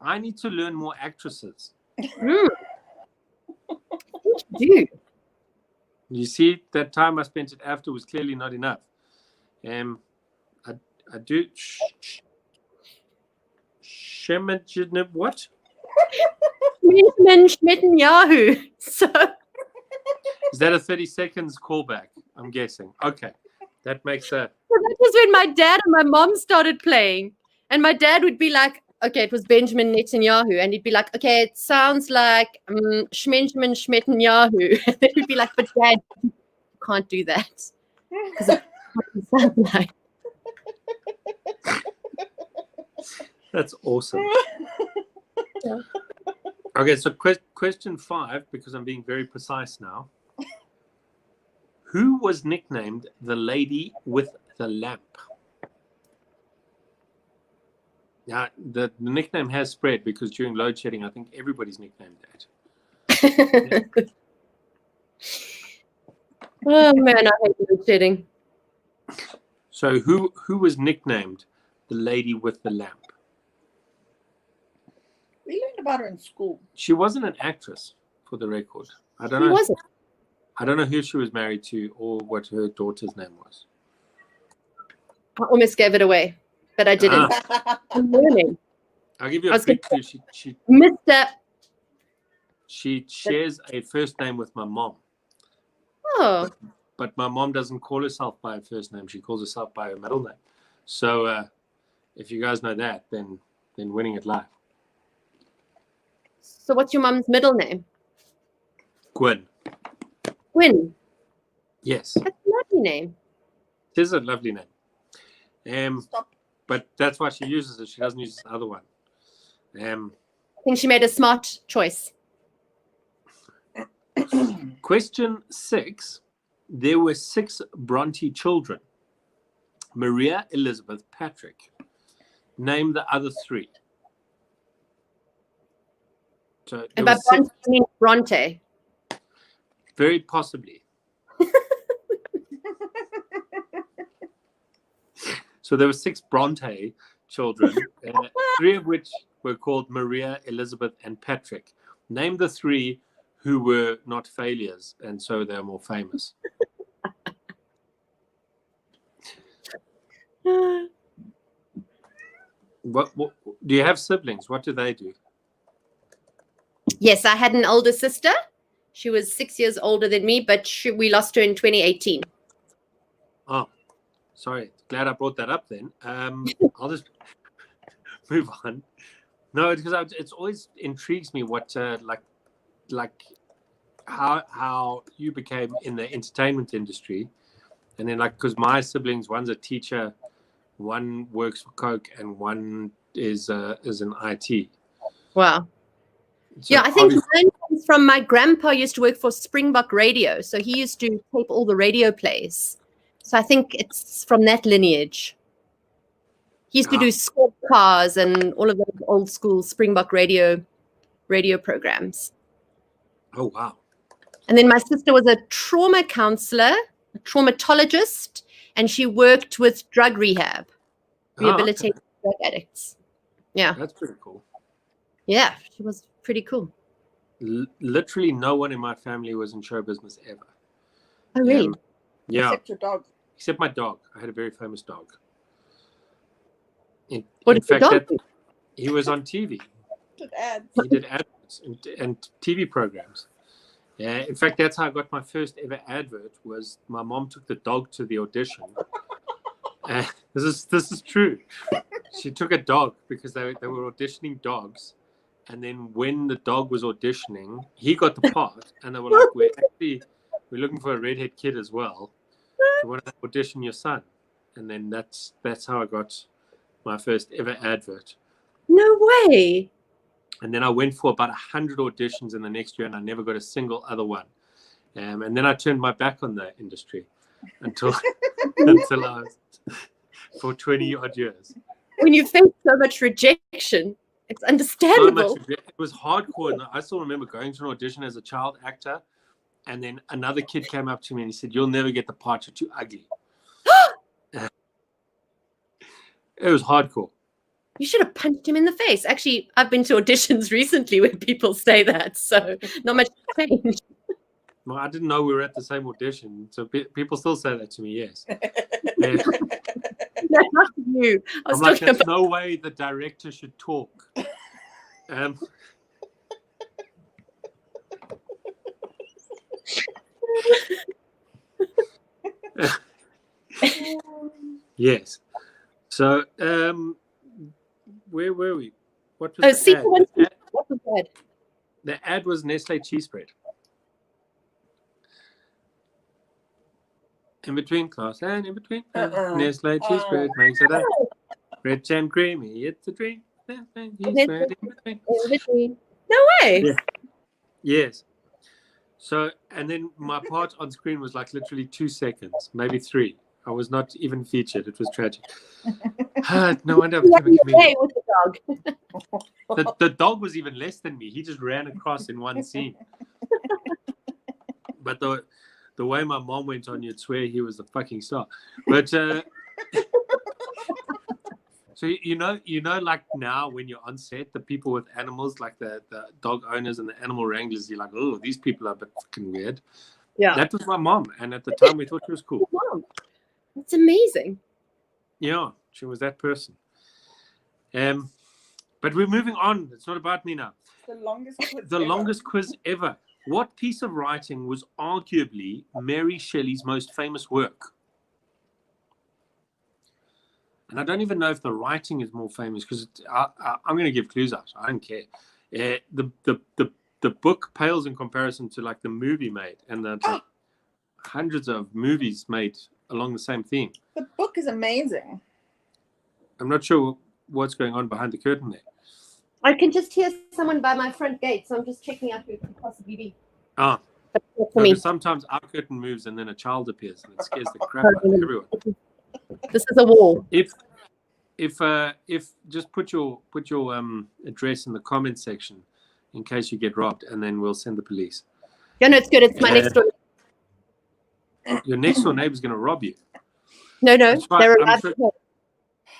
I need to learn more actresses. You do. You see, that time I spent it after was clearly not enough. I do. What? Netanyahu. So Is that a 30 seconds callback? I'm guessing. Okay. That makes a... So that was when my dad and my mom started playing. And my dad would be like, okay, it was Benjamin Netanyahu. And he'd be like, okay, it sounds like Shmenjamin Netanyahu. And then he'd be like, but Dad, you can't do that. Because it sounds like... That's awesome. Okay, so question 5, because I'm being very precise now. Who was nicknamed the lady with the lamp? Now, the nickname has spread because during load shedding, I think everybody's nicknamed that. Yeah. Oh, man, I hate load shedding. So who was nicknamed the lady with the lamp? We learned about her in school. She wasn't an actress, for the record. I don't know. Wasn't. I don't know who she was married to or what her daughter's name was. I almost gave it away, but I didn't. I'm learning. I'll give you a big clue. She shares a first name with my mom. Oh. But my mom doesn't call herself by her first name. She calls herself by her middle name. So if you guys know that, then winning at life. So what's your mom's middle name? Gwen. Gwen. Yes. That's a lovely name. It is a lovely name. But that's why she uses it. She doesn't use the other one. I think she made a smart choice. Question 6. There were 6 Bronte children. Maria, Elizabeth, Patrick. Name the other 3. So And by Bronte, I mean Bronte. Very possibly. So there were 6 Bronte children, 3 of which were called Maria, Elizabeth, and Patrick. Name the 3 who were not failures, and so they're more famous. What do you have siblings? What do they do? Yes, I had an older sister. She was 6 years older than me, but we lost her in 2018. Oh, sorry. Glad I brought that up then. I'll just move on. No, because it's always intrigues me what like how you became in the entertainment industry, and then like because my siblings, one's a teacher, one works for Coke, and one is an IT. Wow. So Yeah, I think mine comes from my grandpa used to work for Springbok Radio, so he used to tape all the radio plays. So I think it's from that lineage. He used to do squad cars and all of those old school Springbok radio programs. Oh wow. And then my sister was a trauma counselor, a traumatologist, and she worked with drug rehab, rehabilitating drug addicts. Yeah. That's pretty cool. Yeah, she was pretty cool. Literally no one in my family was in show business ever. Oh, really? Yeah. Except your dog. Except my dog. I had a very famous dog. In What fact, did the dog do? he was on TV. Did ads. He did ads and TV programs. Yeah, in fact, that's how I got my first ever advert. Was my mom took the dog to the audition. This is true. She took a dog because they were auditioning dogs, and then when the dog was auditioning, he got the part, and they were like, "We're looking for a redhead kid as well. Do you want to audition your son?" And then that's how I got my first ever advert. No way. And then I went for about 100 auditions in the next year, and I never got a single other one. And then I turned my back on the industry until I was for 20 odd years. When you face so much rejection, it's understandable. It was hardcore. And I still remember going to an audition as a child actor, and then another kid came up to me and he said, "You'll never get the part. You're too ugly." It was hardcore. You should have punched him in the face. Actually, I've been to auditions recently where people say that, so not much change. Well, I didn't know we were at the same audition, so people still say that to me. Yes. Yeah. No, not you. I was I'm like, talking there's about. no way the director should talk. Yes. So, where were we? What was the ad? What was that? The ad was Nestle cheese spread. In between class and in between, Nestle cheese spread makes it up. Rich and creamy, it's a dream. Nestle cheese spread in between. In between. No way. Yeah. Yes. So, and then my part on screen was like literally 2 seconds, maybe 3. I was not even featured. It was tragic. No wonder I became a comedian. With the dog. The dog was even less than me. He just ran across in one scene. But the way my mom went on, you'd swear he was the fucking star. But so you know, like now when you're on set, the people with animals, like the dog owners and the animal wranglers, you're like, oh, these people are a bit fucking weird. Yeah. That was my mom, and at the time we thought she was cool. Mom. That's amazing. Yeah, she was that person. But we're moving on. It's not about me now. The longest quiz Ever. What piece of writing was arguably Mary Shelley's most famous work? And I don't even know if the writing is more famous because I'm going to give clues out. I don't care. The book pales in comparison to like the movie made and the hundreds of movies made along the same theme. The book is amazing. I'm not sure what's going on behind the curtain there. I can just hear someone by my front gate, so I'm just checking out who it could possibly be. Ah, for me. Sometimes our curtain moves and then a child appears and it scares the crap out of everyone. This is a wall. If just put your address in the comment section in case you get robbed, and then we'll send the police. Yeah, no, it's good. It's my next door. Your next door neighbor's going to rob you. No, they're allowed.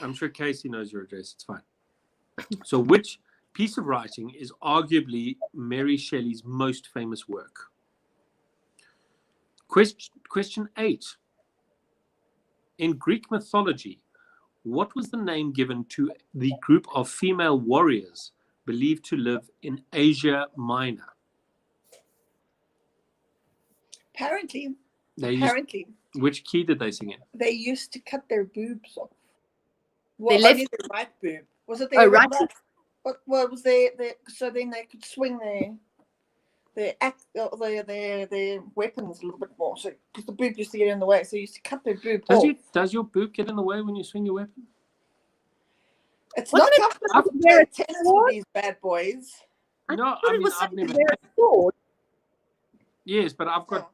I'm sure Casey knows your address. It's fine. So, which piece of writing is arguably Mary Shelley's most famous work? Question 8. In Greek mythology, what was the name given to the group of female warriors believed to live in Asia Minor? Apparently, They which key did they sing in? they used to cut their boobs off. They Well, left- only the right boob. Was it Oh, their right. What was so then they could swing their weapons a little bit more. So because the boob used to get in the way, so you used to cut their boob off. Does your boob get in the way when you swing your weapon? It's Wasn't not it comfortable to wear play a tennis sword? with these bad boys. No, thought I it mean was I've something never. to wear a sword. Yes, but I've got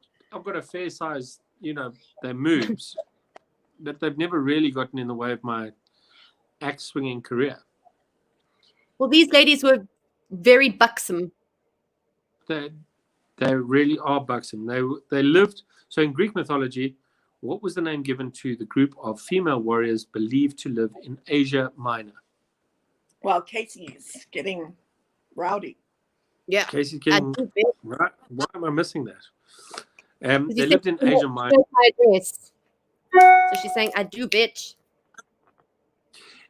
a fair size. Their moves, but they've never really gotten in the way of my axe swinging career. Well, these ladies were very buxom. They really are buxom. They lived. So in Greek mythology, what was the name given to the group of female warriors believed to live in Asia Minor? Well, Casey is getting rowdy. Yeah. Casey's I getting do bitch. right. Why am I missing that? 'Cause They you lived said, in Asia Minor. "Don't my address." So she's saying, I do bitch.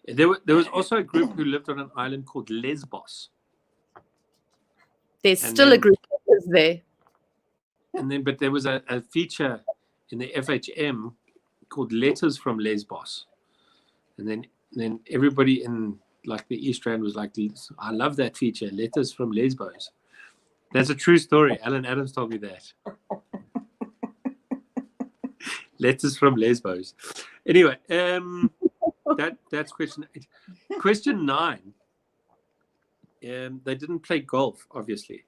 There was also a group who lived on an island called Lesbos. There's And still a then- group that lives there. But there was a feature in the FHM called Letters from Lesbos. And then everybody in like the East Rand was like, I love that feature, Letters from Lesbos. That's a true story. Alan Adams told me that. Letters from Lesbos. Anyway, that's question 8. Question 9. They didn't play golf, obviously.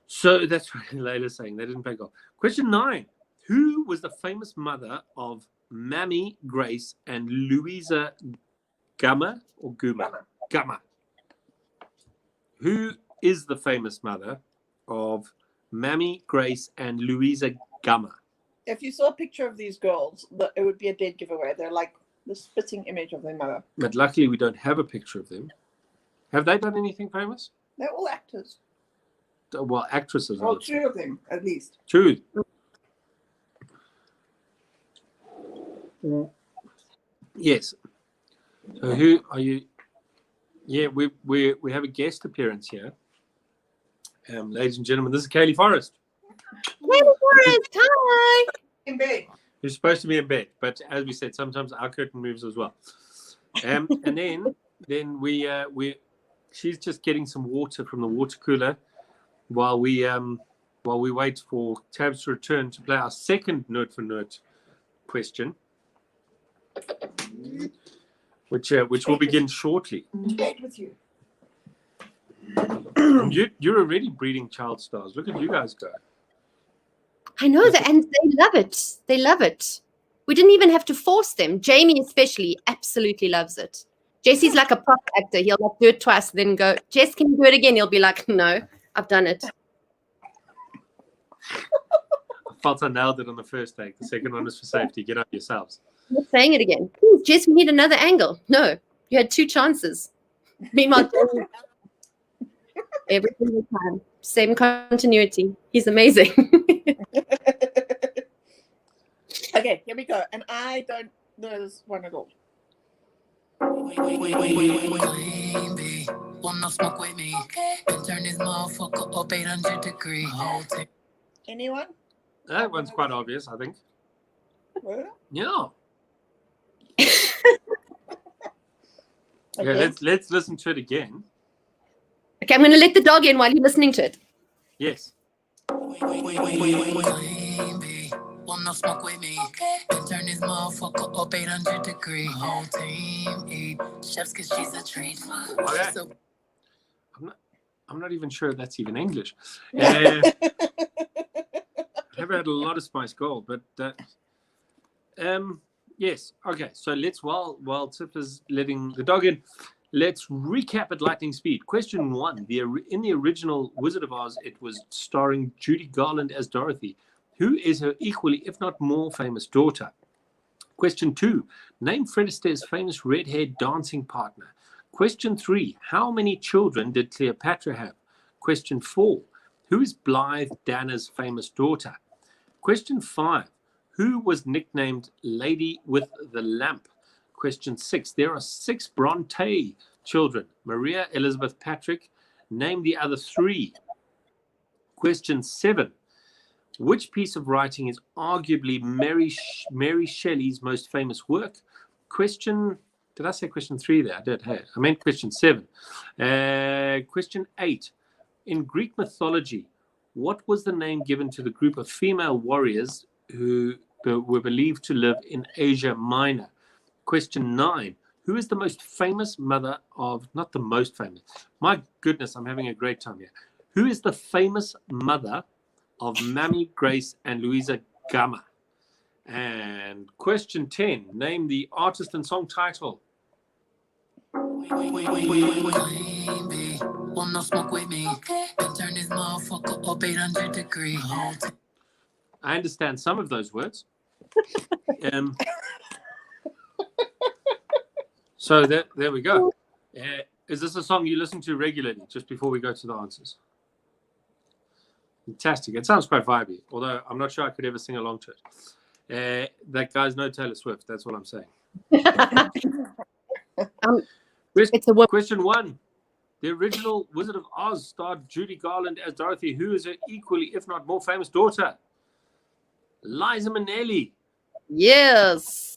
So that's what Layla's saying. They didn't play golf. Question 9. Who was the famous mother of Mammy Grace and Louisa Gummer or Guma? Gummer. Who is the famous mother of Mammy Grace and Louisa Gummer? If you saw a picture of these girls, it would be a dead giveaway. They're like the spitting image of their mother. But luckily we don't have a picture of them. Have they done anything famous? They're all actors. Well, actresses. Well, 2 of them, at least. 2. Yes. So who are you? Yeah, we have a guest appearance here. Ladies and gentlemen, this is Kaylee Forrest, Hey, Forrest, hi. In bed. who's supposed to be in bed, but as we said, sometimes our curtain moves as well. And then we she's just getting some water from the water cooler while we wait for Tabs to return to play our second Note for Note question, which will begin shortly. In bed with you. You're already breeding child stars. Look at you guys go. I know that, and they love it. They love it. We didn't even have to force them. Jamie especially absolutely loves it. Jesse's like a prop actor. He'll like do it twice, then go, Jess, can you do it again? He'll be like, no, I've done it. I felt I nailed it on the first take. The second one was for safety. Get up yourselves. I'm not saying it again. Please, Jess, we need another angle. No, you had 2 chances. Meanwhile, Jamie, every single time, same continuity. He's amazing. Okay, here we go. And I don't know this one at all. Queen bee, wanna smoke with me? Can turn this motherfucker up 800 degrees. Anyone? That one's quite obvious, I think. Well, Yeah. okay. Yeah, let's listen to it again. Okay, I'm going to let the dog in while you're listening to it. Yes. Queen bee, wanna smoke with me? Can turn this motherfucker up 800 degrees. Whole team eat chefs 'cause she's a treat. Okay. So I'm not even sure that's even English. I've had a lot of Spice Gold, but yes. Okay, so let's while Tiff is letting the dog in, let's recap at lightning speed. Question 1: in the original Wizard of Oz, it was starring Judy Garland as Dorothy. Who is her equally, if not more, famous daughter? Question 2: name Fred Astaire's famous red-haired dancing partner. Question 3: how many children did Cleopatra have? Question 4: who is Blythe Danner's famous daughter? Question 5: who was nicknamed Lady with the Lamp? Question 6: there are 6 Bronte children. Maria, Elizabeth, Patrick. Name the other 3. Question 7. Which piece of writing is arguably Mary Shelley's most famous work? Did I say question 3 there? I did. Hey, I meant question 7. Question 8. In Greek mythology, what was the name given to the group of female warriors who were believed to live in Asia Minor? Question 9. Who is the most famous mother of, not the most famous, my goodness, I'm having a great time here. Who is the famous mother of Mammy, Grace, and Louisa Gama? And question 10. Name the artist and song title. Will no smoke with me. Can turn this motherfucker up 800 degrees. I understand some of those words. So there we go. Is this a song you listen to regularly just before we go to the answers? Fantastic. It sounds quite vibey, although I'm not sure I could ever sing along to it. That guy's no Taylor Swift. That's what I'm saying. It's a woman. Question 1. The original Wizard of Oz starred Judy Garland as Dorothy. Who is her equally, if not more famous daughter? Liza Minnelli. Yes.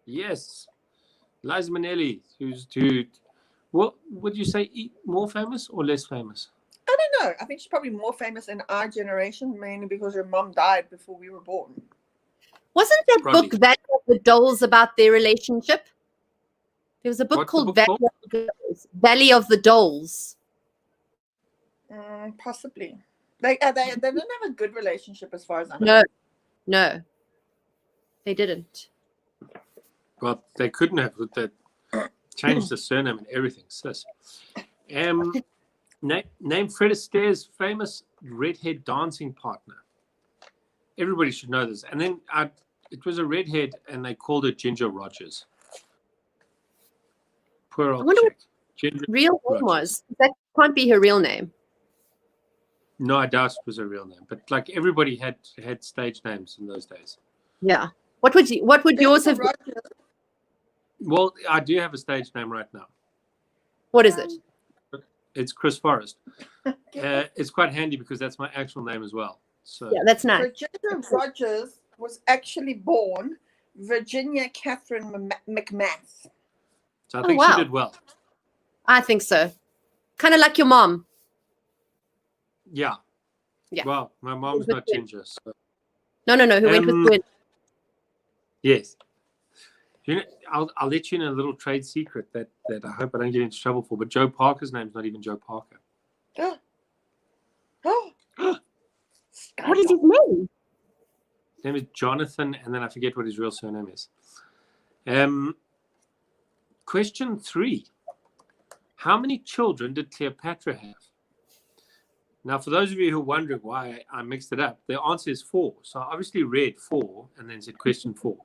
Yes. Liza Minnelli. What would you say, more famous or less famous? I don't know. I think she's probably more famous in our generation, mainly because her mom died before we were born. Wasn't that Probably. book Valley of the Dolls about their relationship? There was a book What's the called book Valley called? of the Dolls. Valley of the Dolls. Possibly. They didn't have a good relationship as far as I know. No, they didn't. Well, they couldn't have. They changed the surname and everything. Sis. Name Fred Astaire's famous redhead dancing partner. Everybody should know this. And then it was a redhead, and they called it Ginger Rogers. Poor I old wonder chick. what Ginger real name was. That can't be her real name. No, I doubt it was her real name. But like everybody had stage names in those days. Yeah. What would yours have been? Rogers. Well, I do have a stage name right now. What is it? It's Chris Forrest. It's quite handy because that's my actual name as well. So Yeah, that's So nice. Ginger Rogers was actually born Virginia Catherine McMath. I think wow. she did well. I think so. Kind of like your mom. Yeah. Yeah. Well, my mom's not Ginger. So. No. Who went with Gwen? Yes. You know, I'll let you in a little trade secret that I hope I don't get into trouble for. But Joe Parker's name's not even Joe Parker. What is his name? His name is Jonathan, and then I forget what his real surname is. Question 3. How many children did Cleopatra have? Now, for those of you who are wondering why I mixed it up, the answer is 4. So I obviously read 4 and then said question 4.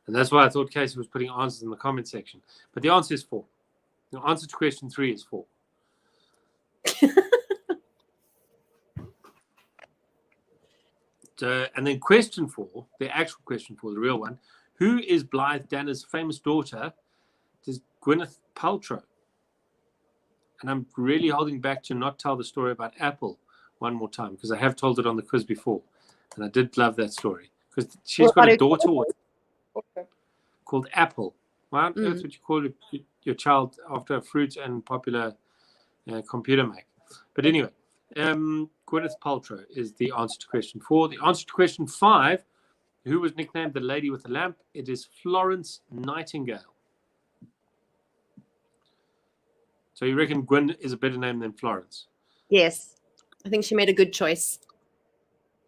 And that's why I thought Casey was putting answers in the comment section. But the answer is 4. The answer to question 3 is 4. And then question 4, the actual question 4, the real one. Who is Blythe Danner's famous daughter? It is Gwyneth Paltrow. And I'm really holding back to not tell the story about Apple one more time because I have told it on the quiz before. And I did love that story because she's got a daughter called Apple. Why on earth would you call your child after a fruit and popular computer make? But anyway, Gwyneth Paltrow is the answer to question 4. The answer to question 5, who was nicknamed the Lady with the Lamp? It is Florence Nightingale. So you reckon Gwen is a better name than Florence? Yes. I think she made a good choice.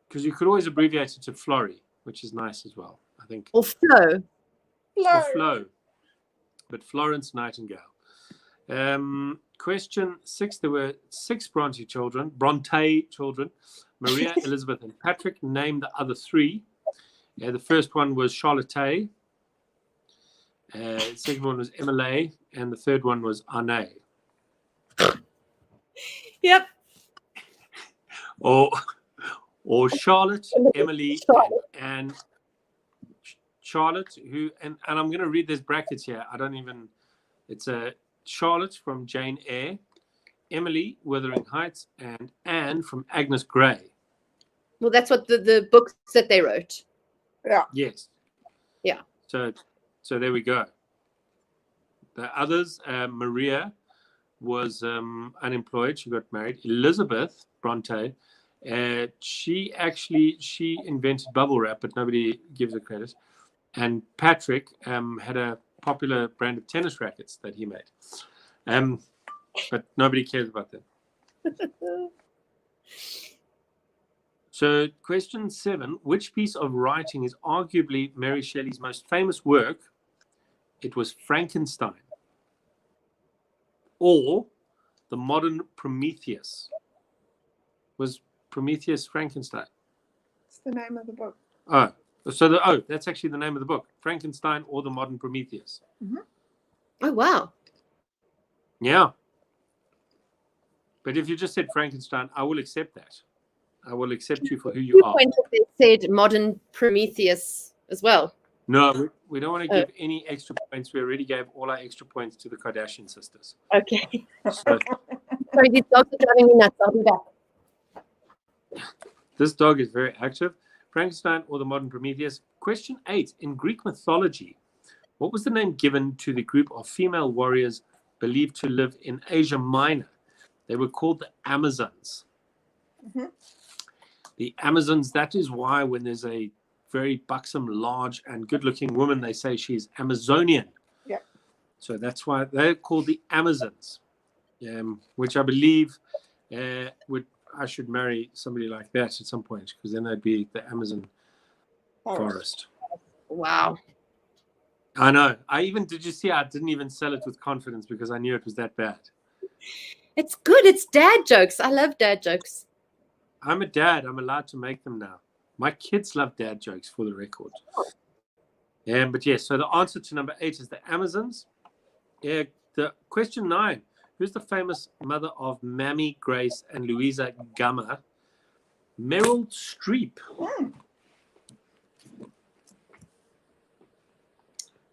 Because you could always abbreviate it to Florrie, which is nice as well, I think. Or Flo. Or Flo. But Florence Nightingale. Question 6. There were 6 Bronte children. Maria, Elizabeth, and Patrick. Name the other 3. The first one was Charlotte. The second one was Emily. And the third one was Arne. Yep. Or Charlotte, Emily, and Charlotte, who and I'm going to read this brackets here. I don't even. It's a Charlotte from Jane Eyre, Emily, Wuthering Heights, and Anne from Agnes Grey. Well, that's what the books that they wrote. Yeah. Yes. Yeah. So there we go. The others, Maria was unemployed. She got married. Elizabeth Bronte, she invented bubble wrap, but nobody gives her credit. And Patrick had a popular brand of tennis rackets that he made. But nobody cares about them. So question 7, which piece of writing is arguably Mary Shelley's most famous work? It was Frankenstein or the modern Prometheus. Was Prometheus Frankenstein? It's the name of the book. Oh, that's actually the name of the book. Frankenstein or the modern Prometheus. Mm-hmm. Oh, wow. Yeah. But if you just said Frankenstein, I will accept that. I will accept you for who you are. They said modern Prometheus as well. No, we don't want to give any extra points. We already gave all our extra points to the Kardashian sisters. Okay. So, Sorry, these dogs are driving me nuts. I'll be back. this dog is very active. Frankenstein or the modern Prometheus. Question 8. In Greek mythology, what was the name given to the group of female warriors believed to live in Asia Minor? They were called the Amazons. Mm-hmm. The Amazons, that is why when there's a very buxom, large, and good-looking woman, they say she's Amazonian. Yeah. So that's why they're called the Amazons, which I believe I should marry somebody like that at some point, because then they'd be the Amazon forest. Wow. I know. Did you see? I didn't even sell it with confidence because I knew it was that bad. It's good. It's dad jokes. I love dad jokes. I'm a dad. I'm allowed to make them now. My kids love dad jokes, for the record. But yes, so the answer to number 8 is the Amazons. The question 9, who's the famous mother of Mammy Grace and Louisa Gummer? Meryl Streep.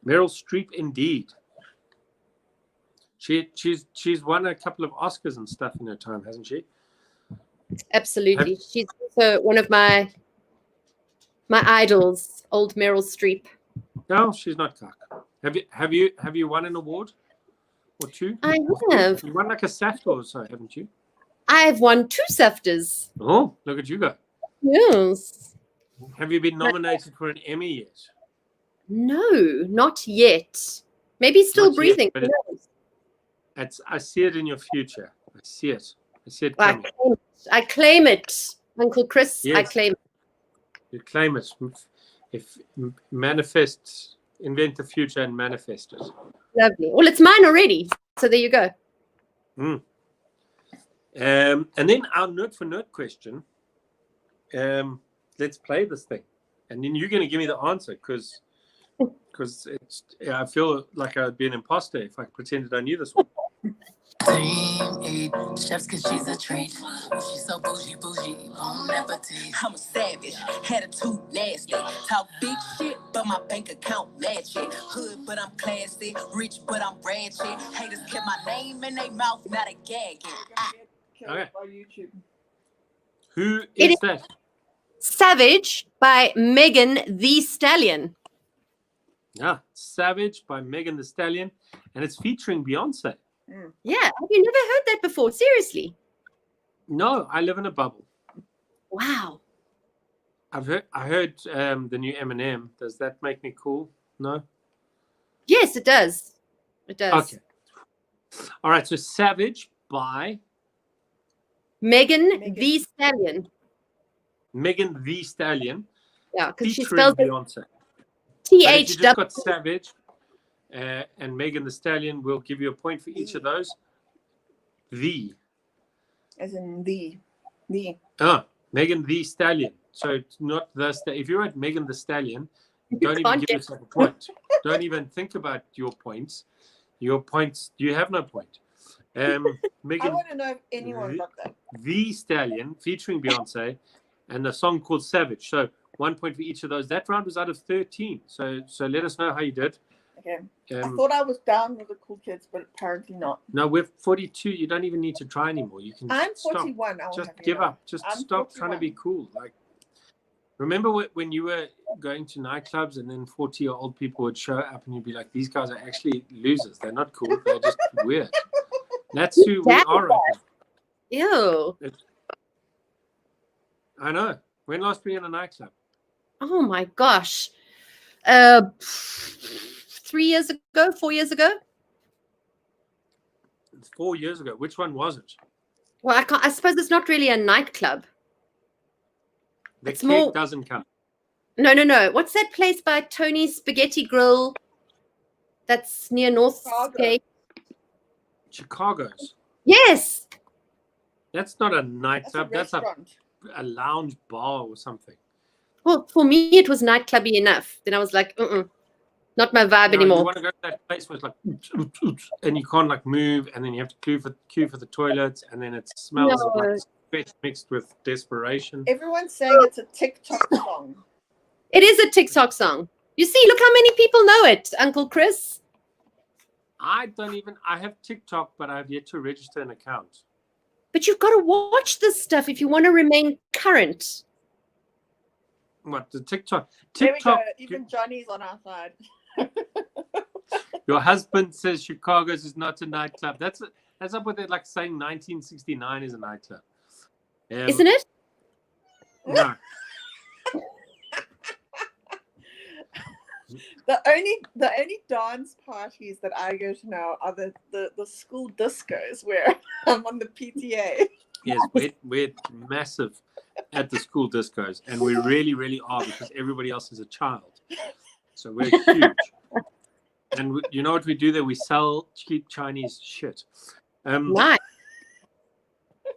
Meryl Streep, indeed. She's won a couple of Oscars and stuff in her time, hasn't she? Absolutely. She's also one of my idols, old Meryl Streep. No, she's not cock. Have you won an award or 2? I have. You won like a SAFTA or so, haven't you? I've won 2 SAFTAs. Oh, look at you go. Yes. Have you been nominated for an Emmy yet? No, not yet. Maybe still Not yet, breathing. but I see it in your future. I see it. I see it I coming. I claim it, Uncle Chris. Yes. I claim it. You claim it. If manifest, invent the future and manifest it. Lovely. Well, it's mine already. So there you go. And then our note for note question. Let's play this thing, and then you're going to give me the answer because I feel like I'd be an imposter if I pretended I knew this one. Team eat chefs cause she's a treat. She's so bougie, bon appetit. I'm a savage, attitude nasty. Talk big shit, but my bank account match it. Hood, but I'm classy. Rich, but I'm ratchet. Haters kept my name in their mouth, not a gagging. Okay. On YouTube. Who is that? Savage by Megan Thee Stallion. Yeah, Savage by Megan Thee Stallion, and it's featuring Beyonce. Yeah. Have you never heard that before? Seriously? No, I live in a bubble. Wow. I heard the new Eminem. Does that make me cool? No? Yes, it does. It does. Okay. All right, so Savage by Megan Thee Stallion. Megan Thee Stallion. Yeah, because she featuring spells it Beyonce. But if you just TH. got Savage and Megan Thee Stallion, we'll give you a point for each of those. As in the. Megan Thee Stallion. So it's not the if you're at Megan Thee Stallion, don't even can't give get- yourself a point. Don't even think about your points. Your points, you have no point. I Megan want to know if anyone got that. Thee Stallion featuring Beyonce and the song called Savage. So 1 point for each of those. That round was out of 13. So let us know how you did. Okay. I thought I was down with the cool kids, but apparently not. No, we're 42. You don't even need to try anymore. You can I'm stop. 41. Just give up. Just I'm stop 41. trying to be cool. Like, remember when you were going to nightclubs and then 40-year-old people would show up and you'd be like, these guys are actually losers. They're not cool. They're just weird. That's who we are right now. Ew. I know. When last were you in a nightclub? Oh my gosh. 3 years ago, 4 years ago. 4 years ago. Which one was it? Well, I suppose it's not really a nightclub. The It's keg more- doesn't count. No. What's that place by Tony's Spaghetti Grill? That's near Northgate. Chicago's. Yes. That's not a That's a nightclub. That's restaurant. a lounge bar or something. Well, for me, it was nightclubby enough. Then I was like, not my vibe You anymore. want to go to that place where it's like, oops, oops, oops, and you can't like move, and then you have to queue for the toilets, and then it smells of like sweat mixed with desperation. Everyone's saying it's a TikTok song. It is a TikTok song. You see, look how many people know it, Uncle Chris. I have TikTok, but I have yet to register an account. But you've got to watch this stuff if you want to remain current. What, the TikTok? There we go. TikTok, Even Johnny's on our side. your husband says Chicago's is not a nightclub. That's up with it, like saying 1969 is a nightclub. Isn't it? No. The only dance parties that I go to now are the school discos where I'm on the PTA. Yes, we're massive at the school discos, and we really, really are, because everybody else is a child. So we're huge. And you know what we do there? We sell cheap Chinese shit Nice.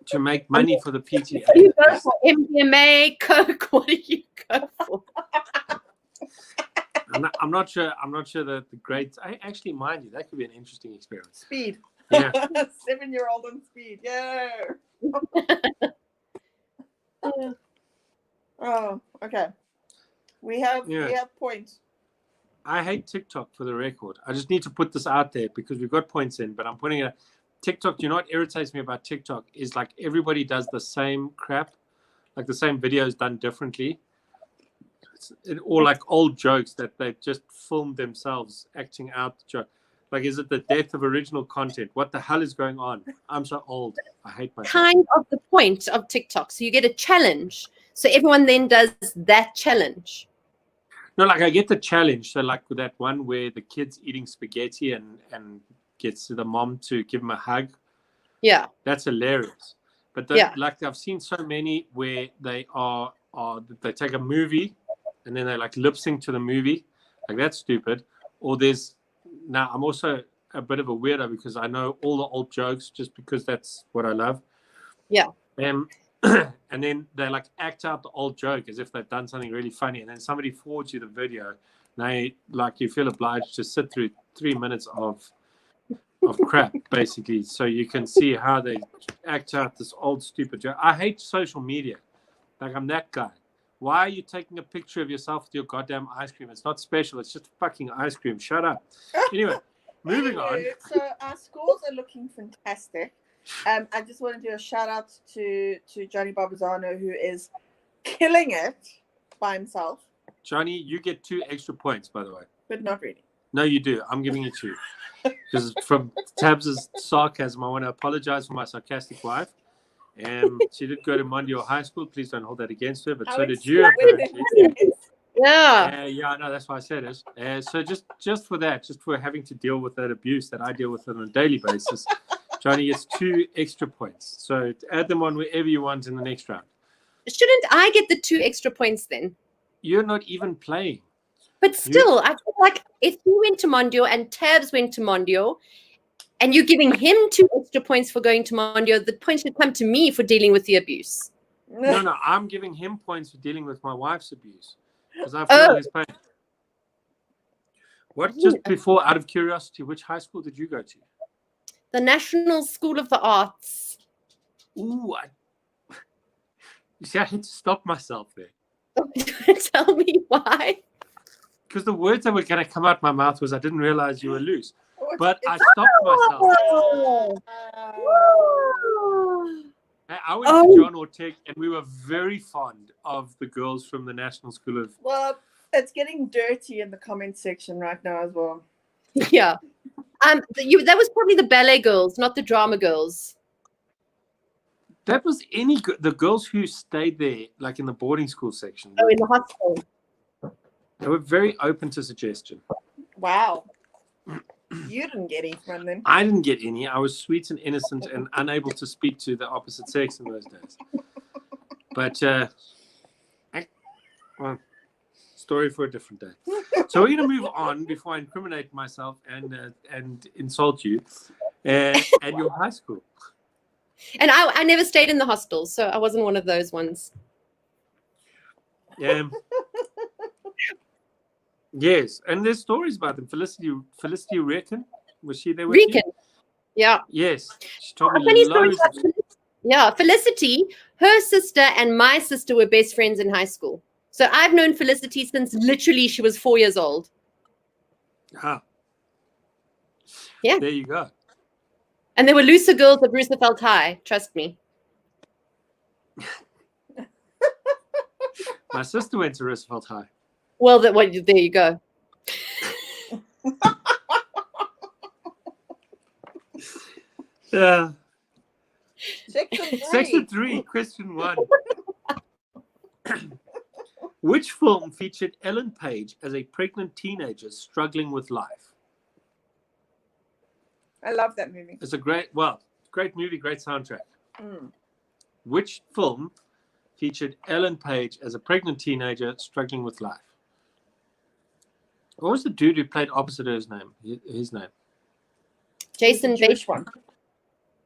to make money for the PTA. What do you go for? MDMA, Coke? What do you go for? I'm not sure that the grades. Actually, mind you, that could be an interesting experiment. Speed. Yeah. 7-year-old on speed. Yeah. Oh, okay. We have points. I hate TikTok, for the record. I just need to put this out there because we've got points in, but I'm putting it. TikTok, you know what irritates me about TikTok is like everybody does the same crap, like the same videos done differently. Or like old jokes that they've just filmed themselves acting out the joke. Like, is it the death of original content? What the hell is going on? I'm so old. I hate myself. Kind of the point of TikTok. So you get a challenge. So everyone then does that challenge. No, like I get the challenge. So like with that one where the kid's eating spaghetti and gets the mom to give him a hug. Yeah. That's hilarious. But like I've seen so many where they take a movie and then they like lip sync to the movie. Like, that's stupid. Or now I'm also a bit of a weirdo because I know all the old jokes just because that's what I love. Yeah. And then they like act out the old joke as if they've done something really funny. And then somebody forwards you the video. And you feel obliged to sit through 3 minutes of crap, basically. So you can see how they act out this old stupid joke. I hate social media. Like, I'm that guy. Why are you taking a picture of yourself with your goddamn ice cream? It's not special. It's just fucking ice cream. Shut up. Anyway, moving on. So our scores are looking fantastic. I just want to do a shout out to Johnny Barbuzano, who is killing it by himself. Johnny, you get 2 extra points, by the way. But not really. No, you do. I'm giving you 2. Because from Tabs' sarcasm, I want to apologize for my sarcastic wife. She did go to Mondial High School. Please don't hold that against her, but so did you, apparently. Yeah. Yeah, no, that's why I said it. So just for that, just for having to deal with that abuse that I deal with on a daily basis, Johnny gets 2 extra points. So add them on wherever you want in the next round. Shouldn't I get the 2 extra points then? You're not even playing. But still, I feel like if you went to Mondial and Tabs went to Mondial, and you're giving him 2 extra points for going to Mondial, the points should come to me for dealing with the abuse. No, I'm giving him points for dealing with my wife's abuse. Because I feel his pain. What, just before, out of curiosity, which high school did you go to? The National School of the Arts. Ooh, you see, I had to stop myself there. Tell me why. because the words that were going to come out my mouth was I didn't realize you were loose. Oh, But I it's- stopped myself. Oh. I went Oh. to John Orteg, and we were very fond of the girls from the National School of. Well, it's getting dirty in the comment section right now as well. Yeah. That was probably the ballet girls, not the drama girls. That was the girls who stayed there, like in the boarding school section. Oh, in the hospital. They were very open to suggestion. Wow. You didn't get any from them. I didn't get any. I was sweet and innocent and unable to speak to the opposite sex in those days. But, well, story for a different day. So we're going to move on before I incriminate myself and insult you and your high school. And I never stayed in the hostel, so I wasn't one of those ones. Yes, and there's stories about them. Felicity Reckon, was she there with you? Rican. Yeah. Yes, she told A me funny story loads. about Yeah, Felicity, her sister and my sister were best friends in high school. So I've known Felicity since literally she was 4 years old. Ah. Yeah. There you go. And there were looser girls at Roosevelt High, trust me. My sister went to Roosevelt High. Well, there you go. Yeah. Section 3. Section 3, question 1. Which film featured Ellen Page as a pregnant teenager struggling with life? I love that movie. It's a great movie, great soundtrack. Mm. Which film featured Ellen Page as a pregnant teenager struggling with life? What was the dude who played opposite his name? His name? Jason The Jewish Bateman.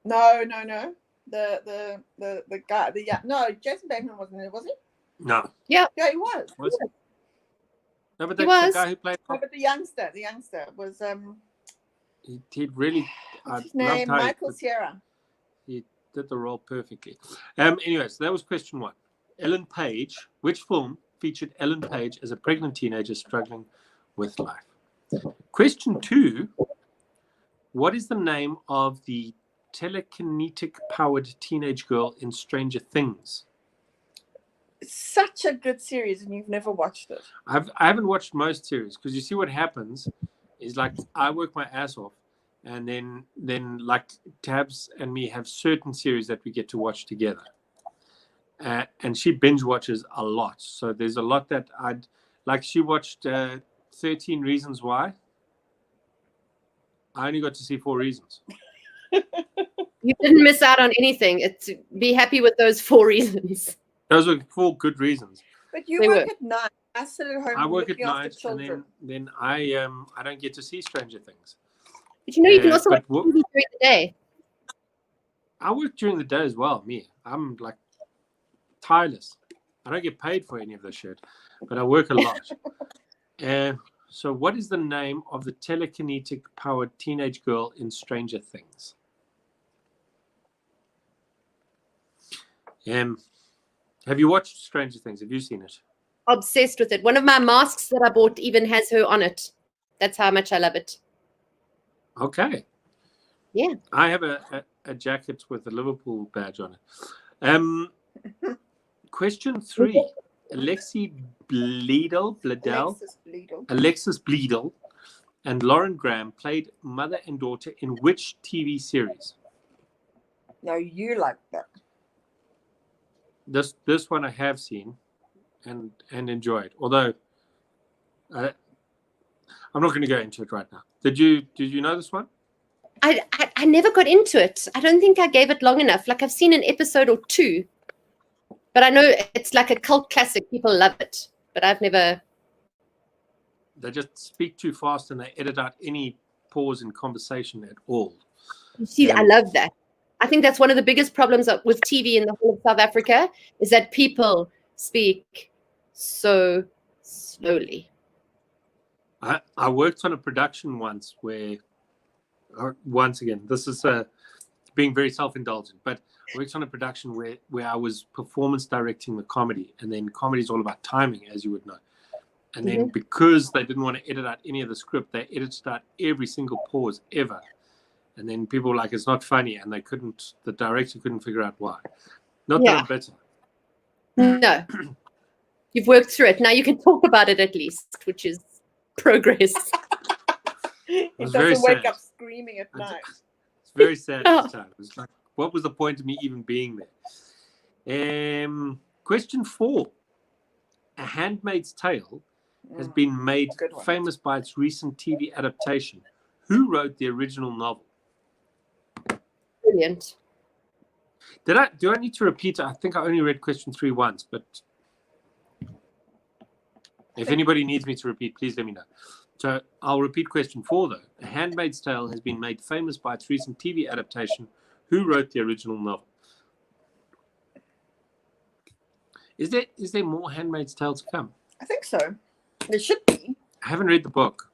one. No. The guy. No, Jason Bateman wasn't it? Was he? No. Yeah, he was. Was it? No, but He the was. guy who played No, but the youngster was he really what's his I loved name? how Michael Cera. he did the role perfectly. Anyway, so that was question 1. Ellen Page. Which film featured Ellen Page as a pregnant teenager struggling with life? Question 2. What is the name of the telekinetic powered teenage girl in Stranger Things? It's such a good series, and you've never watched it. I haven't watched most series because you see what happens is like I work my ass off, and then like Tabs and me have certain series that we get to watch together, and she binge watches a lot. So there's a lot that I'd like. She watched 13 Reasons Why. I only got to see 4 reasons. You didn't miss out on anything. Be happy with those 4 reasons. Those were 4 good reasons. But you They work were. at night. I sit at home. I work at looking after night, and children. then I don't get to see Stranger Things. But you can also watch but TV during the day. I work during the day as well. I'm like tireless. I don't get paid for any of this shit, but I work a lot. So what is the name of the telekinetic powered teenage girl in Stranger Things? Have you watched Stranger Things? Have you seen it? Obsessed with it. One of my masks that I bought even has her on it. That's how much I love it. Okay. Yeah. I have a jacket with a Liverpool badge on it. Question 3. Alexis Bledel, Alexis Bledel and Lauren Graham played mother and daughter in which TV series? No, you like that. This one I have seen and enjoyed. Although I'm not going to go into it right now. Did you know this one? I never got into it. I don't think I gave it long enough. Like I've seen an episode or 2, but I know it's like a cult classic. People love it, but I've never. They just speak too fast and they edit out any pause in conversation at all. You see, I love that. I think that's one of the biggest problems with TV in the whole of South Africa is that people speak so slowly. I worked on a production once where, once again, this is being very self-indulgent, but I worked on a production where I was performance directing the comedy, and then comedy is all about timing, as you would know. And then because they didn't want to edit out any of the script, they edited out every single pause ever. And then people were like, it's not funny. And the director couldn't figure out why. Not that I'm bitter. No. You've worked through it. Now you can talk about it at least, which is progress. He was doesn't very wake sad. up screaming at night. It's very sad this time. It was like, what was the point of me even being there? Question 4. A Handmaid's Tale has been made Good one. famous by its recent TV adaptation. Who wrote the original novel? Brilliant. Do I need to repeat it? I think I only read question 3 once, but if anybody needs me to repeat, please let me know. So I'll repeat question 4 though. A Handmaid's Tale has been made famous by its recent TV adaptation. Who wrote the original novel? Is there more Handmaid's Tale to come? I think so. There should be. I haven't read the book.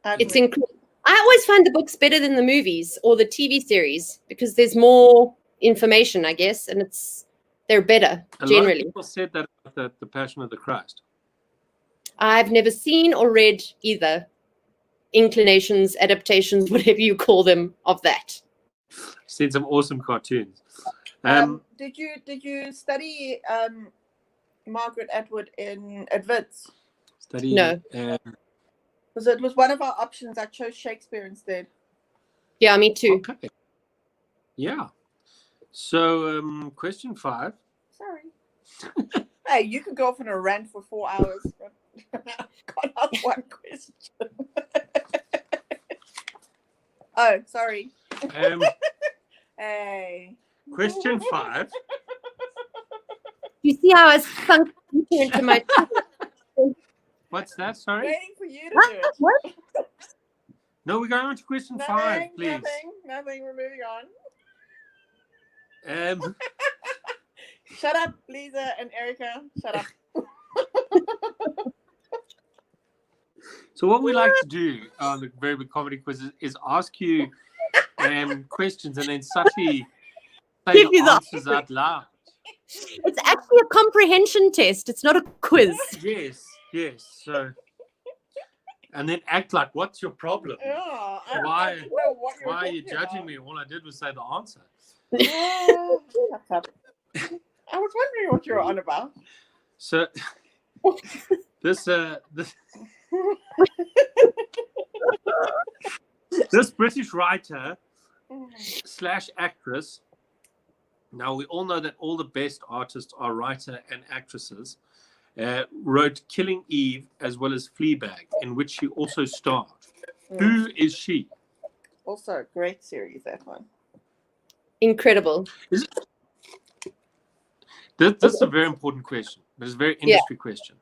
It's incredible. I always find the books better than the movies or the TV series because there's more information, I guess, and they're better generally. A lot of people said that about the Passion of the Christ. I've never seen or read either. Inclinations, adaptations, whatever you call them, of that. Seen some awesome cartoons. Did you study Margaret Atwood at Wits? No. It was one of our options. I chose Shakespeare instead. Yeah, me too. Okay. Yeah. So, question 5. Sorry. Hey, you could go off on a rant for 4 hours. Got out one question. Oh, sorry. Hey. Question 5. You see how I sunk deeper into my... What's that? Sorry. Waiting for you to do it. What? No, we're going on to question 5, please. Nothing. We're moving on. Um, Shut up, Lisa and Erica. Shut up. So what we like to do on the Very Big Comedy Quiz is ask you questions and then subtly say Give the you the answers out loud. It's actually a comprehension test. It's not a quiz. Yes. So, and then act like, what's your problem? Oh, Why are you talking judging about. me? All I did was say the answer. Oh, shut up. I was wondering what you were on about. So this British writer / actress. Now we all know that all the best artists are writer and actresses. Wrote Killing Eve as well as Fleabag, in which she also starred. Who is she? Also a great series, that one. Incredible. This is a very important question. It's a very industry question.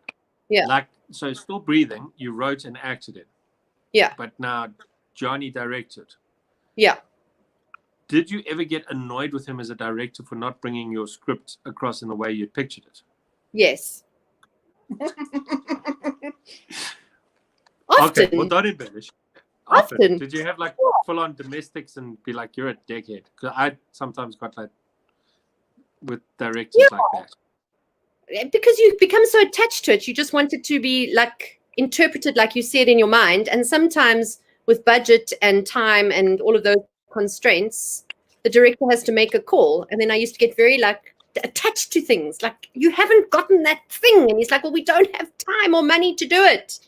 Yeah. Like, so Still Breathing, you wrote and acted it. Yeah. But now Johnny directed. Yeah. Did you ever get annoyed with him as a director for not bringing your script across in the way you pictured it? Yes. Often. Okay, well, don't embellish. Often. Did you have like full-on domestics and be like, you're a dickhead? Because I sometimes got like with directors like that. Because you become so attached to it, you just want it to be like interpreted like you said in your mind. And sometimes with budget and time and all of those constraints, the director has to make a call. And then I used to get very like attached to things, like you haven't gotten that thing, and he's like, well, we don't have time or money to do it.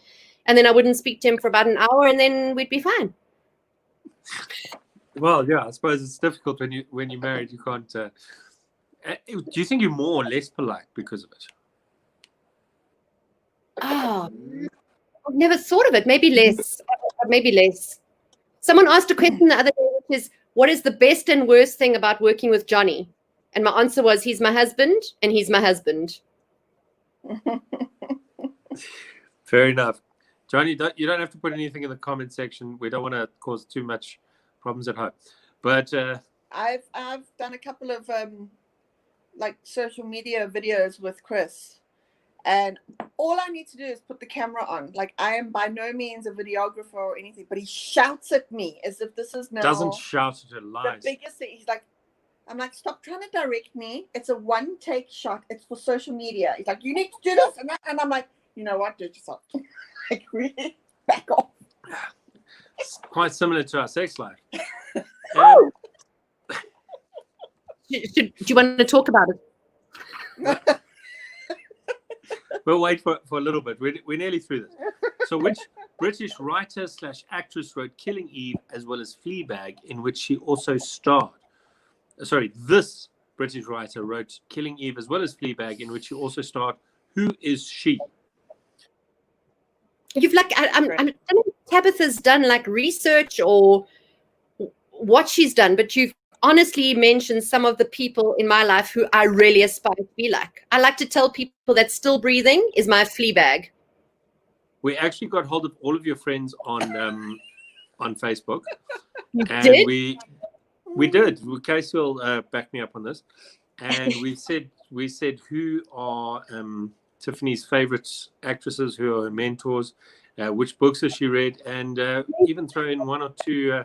And then I wouldn't speak to him for about an hour, and then we'd be fine. Well, yeah, I suppose it's difficult when you're married. You can't. Do you think you're more or less polite because of it? Oh, I've never thought of it. Maybe less. Maybe less. Someone asked a question the other day, which is, what is the best and worst thing about working with Johnny? And my answer was, he's my husband, and he's my husband. Fair enough. Johnny, you don't have to put anything in the comment section. We don't want to cause too much problems at home. But I've done a couple of like social media videos with Chris, and all I need to do is put the camera on. Like, I am by no means a videographer or anything, but he shouts at me as if this is now doesn't shout at lies. The biggest thing. He's like, I'm like, stop trying to direct me. It's a one take shot. It's for social media. He's like, you need to do this and that. And I'm like, you know what? Do it yourself. Like, really, back off. It's quite similar to our sex life. Do you want to talk about it? We'll wait for a little bit. We're nearly through this. So which British writer / actress wrote Killing Eve as well as Fleabag, in which she also starred? Sorry, this British writer wrote Killing Eve as well as Fleabag, in which she also starred. Who is she? You've like, I don't know if Tabitha's done like research or what she's done, but you've honestly mentioned some of the people in my life who I really aspire to be like. I like to tell people that still breathing is my Fleabag. We actually got hold of all of your friends on Facebook. You And did? we did. Casey will back me up on this. And we said who are Tiffany's favorite actresses, who are her mentors, which books has she read, and even throw in one or two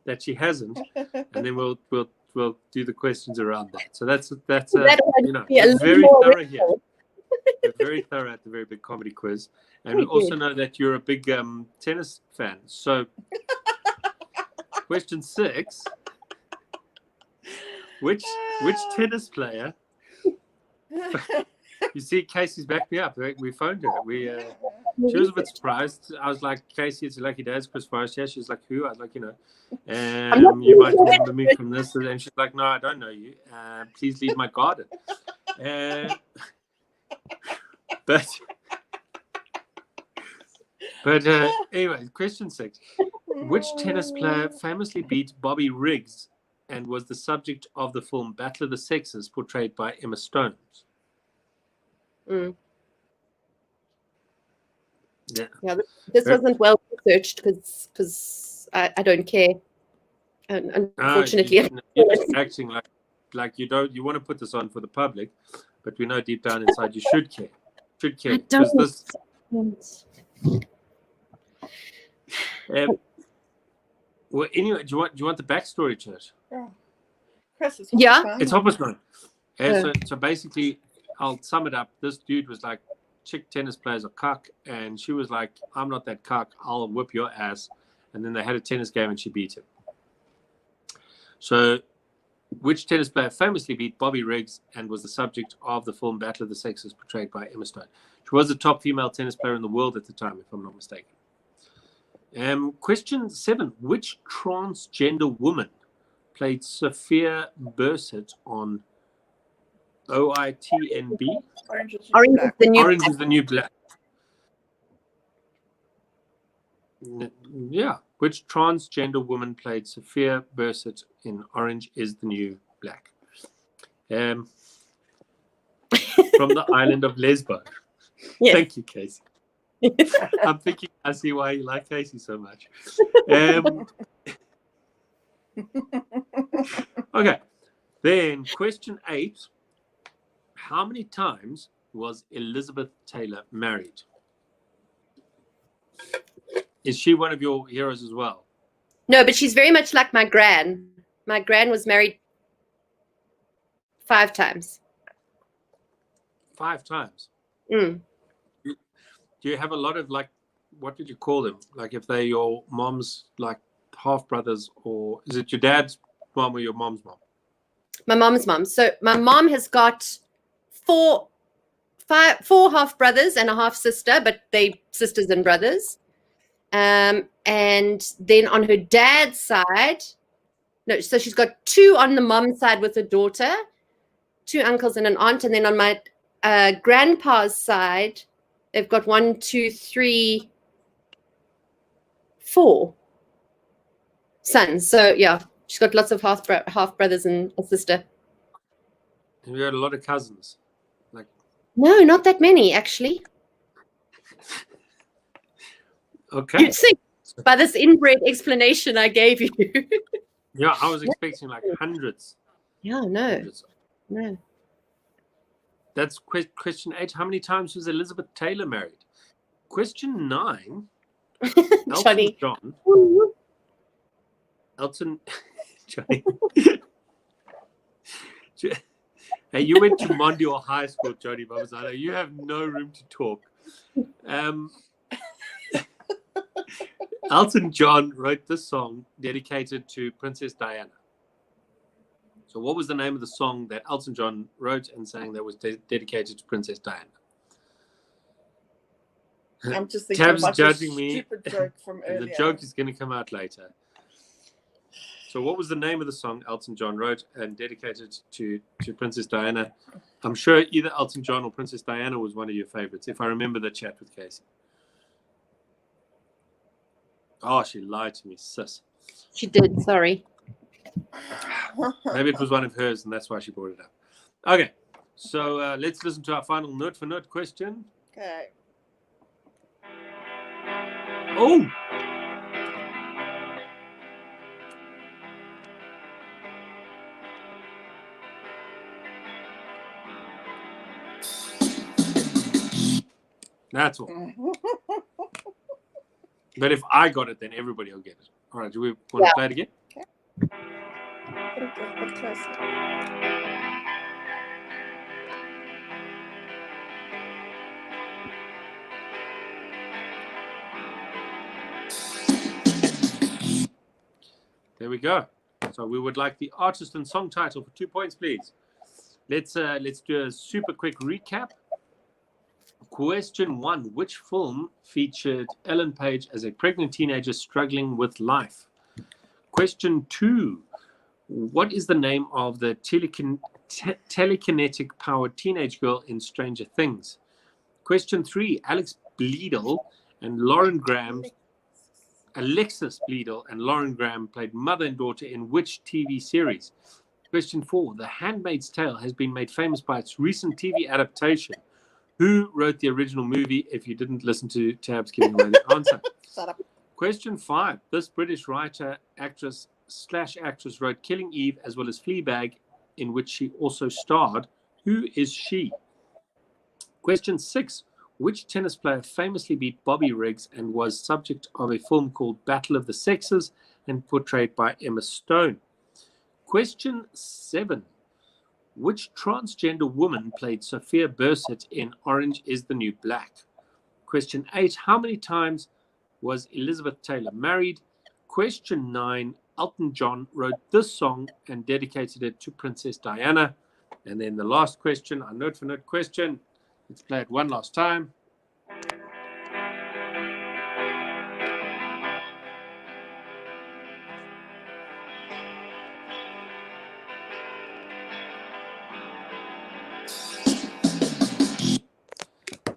that she hasn't, and then we'll do the questions around that. So that's you know, very thorough here. We're very thorough at the Very Big Comedy Quiz, and we also know that you're a big tennis fan. So question 6: which tennis player? You see, Casey's backed me up. We phoned her. She was a bit surprised. I was like, Casey, it's Lucky Days, Chris Forrest. Yeah, she's like, who? I was like, you know, you might remember me from this. And she's like, no, I don't know you. Please leave my garden. But anyway, question 6. Which tennis player famously beat Bobby Riggs and was the subject of the film Battle of the Sexes, portrayed by Emma Stone? Yeah, this wasn't well researched because I don't care. And unfortunately, you're just acting like you don't. You want to put this on for the public, but we know deep down inside you should care. Should care. Because this. Well, anyway, do you want the backstory to it? Chris, it's Hopper's Nine. So basically, I'll sum it up. This dude was like, chick tennis players are cuck, and she was like, I'm not that cuck, I'll whip your ass. And then they had a tennis game and she beat him. So which tennis player famously beat Bobby Riggs and was the subject of the film Battle of the Sexes, portrayed by Emma Stone? She was the top female tennis player in the world at the time, if I'm not mistaken. Question 7: which transgender woman played Sophia Bursett on OITNB? Orange is the New Black. Yeah. Which transgender woman played Sophia Bursett in Orange is the New Black? From the island of Lesbos. Yes. Thank you, Casey. I'm thinking, I see why you like Casey so much. Okay. Then question 8. How many times was Elizabeth Taylor married? Is she one of your heroes as well? No, but she's very much like my gran. My gran was married 5 times. 5 times? Mm. Do you have a lot of, like, what did you call them? Like, if they're your mom's, like, half brothers, or is it your dad's mom or your mom's mom? My mom's mom. So my mom has got 4 half brothers and a half sister, but they sisters and brothers. And then on her dad's side, no, so she's got 2 on the mom's side with a daughter, 2 uncles and an aunt. And then on my grandpa's side, they've got 1, 2, 3, 4 sons. So yeah, she's got lots of half brothers and a sister. And you had a lot of cousins. Like, no, not that many actually. Okay. You'd think by this inbred explanation I gave you. Yeah, I was expecting like hundreds. Yeah, no. Hundreds. No. That's question 8. How many times was Elizabeth Taylor married? Question 9. Johnny. Elton Johnny. Hey, you went to Mondial High School, Johnny Barbuzano. You have no room to talk. Elton John wrote this song dedicated to Princess Diana. So what was the name of the song that Elton John wrote and sang that was dedicated to Princess Diana? I'm just thinking Tab's about judging a me. stupid joke from And earlier. the joke is going to come out later. So what was the name of the song Elton John wrote and dedicated to Princess Diana? I'm sure either Elton John or Princess Diana was one of your favorites, if I remember the chat with Casey. Oh, she lied to me, sis. She did, sorry. Maybe it was one of hers, and that's why she brought it up. Okay, so let's listen to our final note for note question. Okay. Oh! That's all. But if I got it, then everybody will get it. All right, do we want to play it again? There we go. So we would like the artist and song title for 2 points, please. Let's do a super quick recap. Question 1. Which film featured Ellen Page as a pregnant teenager struggling with life? Question 2. What is the name of the telekinetic powered teenage girl in Stranger Things? Question 3. Alexis Bledel and Lauren Graham played mother and daughter in which TV series? Question 4. The Handmaid's Tale has been made famous by its recent TV adaptation. Who wrote the original movie? If you didn't listen to Tabs giving away the answer. Shut up. Question 5. This British writer, actress wrote Killing Eve as well as Fleabag, in which she also starred. Who is she? Question 6. Which tennis player famously beat Bobby Riggs and was subject of a film called Battle of the Sexes and portrayed by Emma Stone? Question 7. Which transgender woman played Sophia Bursett in Orange is the New Black? Question 8. How many times was Elizabeth Taylor married? Question 9. Elton John wrote this song and dedicated it to Princess Diana. And then the last question, our note for note question. Let's play it one last time.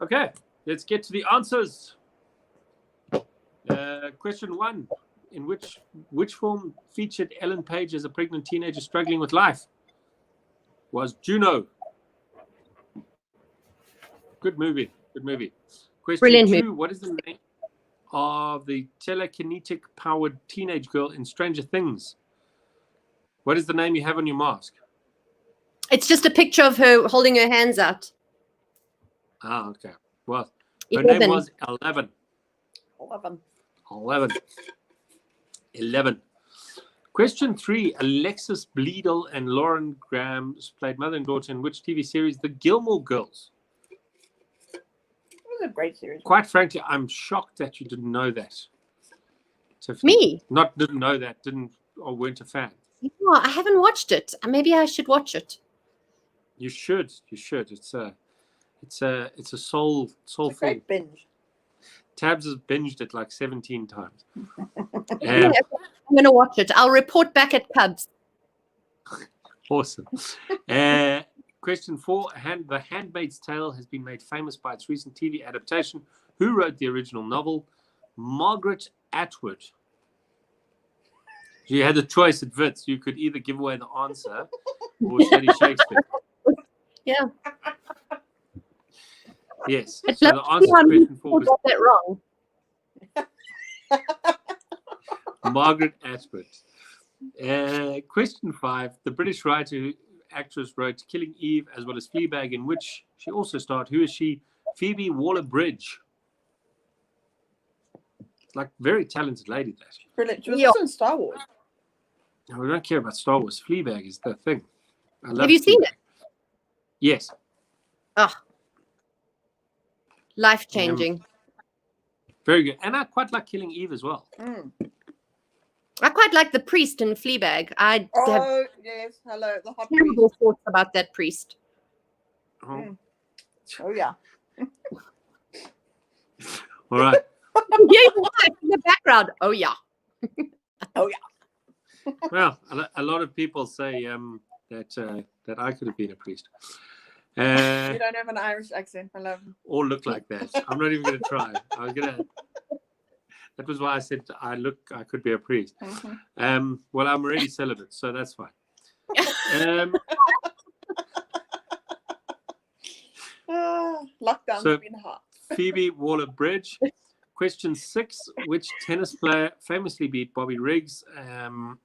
Okay, let's get to the answers. Question 1. In which film featured Ellen Page as a pregnant teenager struggling with life? Was Juno. Good movie. Question Brilliant 2. movie. What is the name of the telekinetic powered teenage girl in Stranger Things? What is the name you have on your mask? It's just a picture of her holding her hands out. Ah, okay. Well, her 11. name was 11. 11. 11. Question 3. Alexis Bledel and Lauren Graham played mother and daughter in which TV series? The Gilmore Girls. It was a great series. Quite frankly, I'm shocked that you didn't know that. Tiffany. Me? Not didn't know that, or weren't a fan. No, I haven't watched it. Maybe I should watch it. You should. It's a soul It's a thing. great binge. Tabs has binged it like 17 times. Yeah, I'm going to watch it. I'll report back at Cubs. Awesome. Question 4. The Handmaid's Tale has been made famous by its recent TV adaptation. Who wrote the original novel? Margaret Atwood. You had a choice at Wits. You could either give away the answer or study Shakespeare. Yeah. Yes. I'd So love the to answer see to how many question 4 people was got that wrong. Margaret Atwood. Question 5. The British writer actress wrote Killing Eve as well as Fleabag, in which she also starred. Who is she? Phoebe Waller-Bridge. Like, very talented lady, that. Brilliant. She was Yeah. also in Star Wars. No, we don't care about Star Wars. Fleabag is the thing. I love Have you seen Fleabag. it? Yes. Oh, Life-changing. Very good. And I quite like Killing Eve as well. I quite like the priest in Fleabag. I have Oh, yes. Hello, the hot priest. terrible thoughts about that priest. Oh. Oh, yeah. All right. Yeah, your wife in the background. Oh, yeah. Oh, yeah. Well, a lot of people say that I could have been a priest. You don't have an Irish accent, my love. Or look like that. I'm not even going to try. That was why I said I could be a priest. Well, I'm already celibate, so that's fine. Lockdown's So- been hard. Phoebe Waller-Bridge. Question 6: which tennis player famously beat Bobby Riggs? And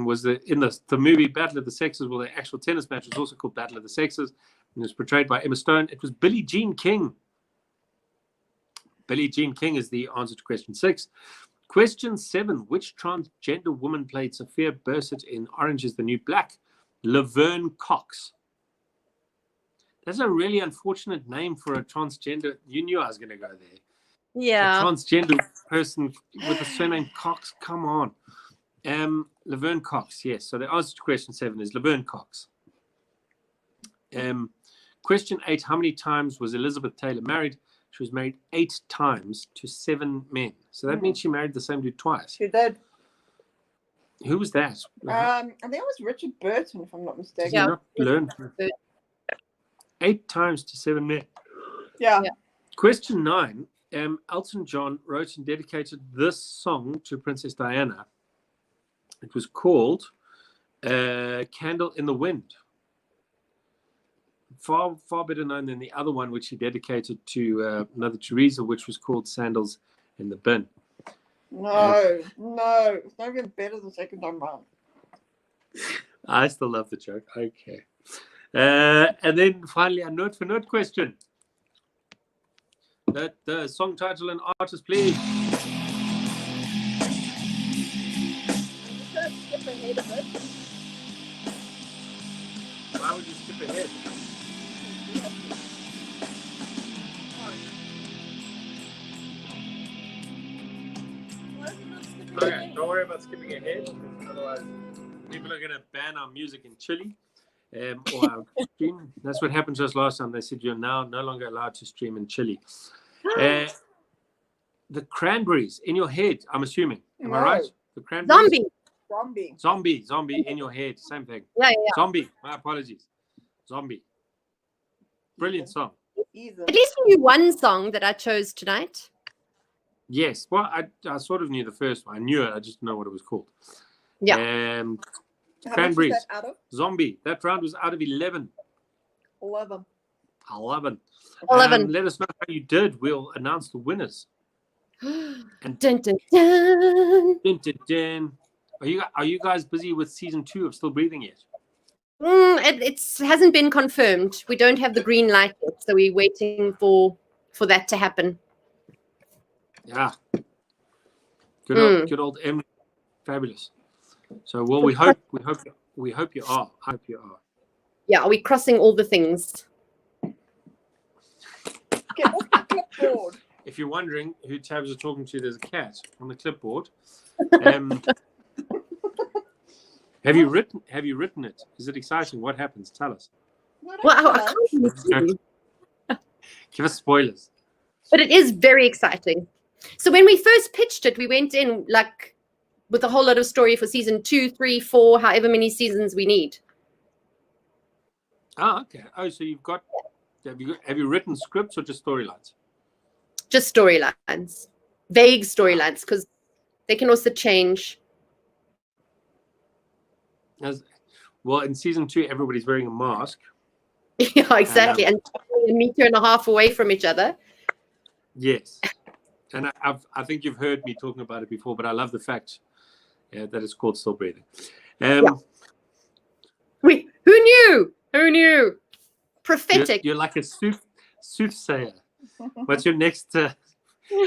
was in the movie Battle of the Sexes? Well, the actual tennis match was also called Battle of the Sexes, and it was portrayed by Emma Stone. It was Billie Jean King. Billie Jean King is the answer to question 6. Question 7: which transgender woman played Sophia Bursett in Orange is the New Black? Laverne Cox. That's a really unfortunate name for a transgender. You knew I was going to go there. Yeah. A transgender person with the surname Cox. Come on. Laverne Cox, yes. So the answer to question 7 is Laverne Cox. Question 8: how many times was Elizabeth Taylor married? She was married 8 times to 7 men. So that means she married the same dude twice. She did. Who was that? I think it was Richard Burton, if I'm not Did mistaken. you not learn? 8 times to 7 men. Yeah. Question 9. Elton John wrote and dedicated this song to Princess Diana. It was called Candle in the Wind. Far better known than the other one, which he dedicated to Mother Teresa, which was called Sandals in the Bin. No. It's not even better the second time round. I still love the joke. Okay. And then finally, a note for note question. The song title and artist, please. Skip ahead of it. Why would you skip ahead? Okay, don't worry about skipping ahead. Otherwise, people are going to ban our music in Chile or our stream. That's what happened to us last time. They said you're now no longer allowed to stream in Chile. The Cranberries in your head, I'm assuming. Am I right? The Cranberries? Zombie in your head. Same thing. Yeah. Zombie. My apologies. Zombie. Brilliant song. At least you knew one song that I chose tonight. Yes. Well, I sort of knew the first one. I knew it. I just didn't know what it was called. Yeah. Cranberries. How much is that out of? Zombie. That round was out of 11. 11. 11. Let us know how you did. We'll announce the winners. And dun, dun, dun. Dun, dun, dun. Are you guys busy with season 2 of Still Breathing yet? It hasn't been confirmed. We don't have the green light yet, so we're waiting for that to happen. Yeah. Good old Emily. Fabulous. So we hope you are. I hope you are. Yeah, are we crossing all the things? Get off the clipboard. If you're wondering who Tabs are talking to, there's a cat on the clipboard. Have you written it? Is it exciting? What happens? Tell us. Well, I can't really tell you. Give us spoilers. But it is very exciting. So when we first pitched it, we went in like with a whole lot of story for season 2, 3, 4, however many seasons we need. Oh, okay. Oh, so have you written scripts or just storylines? Just storylines, vague storylines, because they can also change. Well, in season 2, everybody's wearing a mask. Yeah, exactly. And a meter and a half away from each other. Yes. And I think you've heard me talking about it before, but I love the fact that it's called Still Breathing. Wait, who knew? Who knew? Prophetic. You're like a soothsayer. What's your next?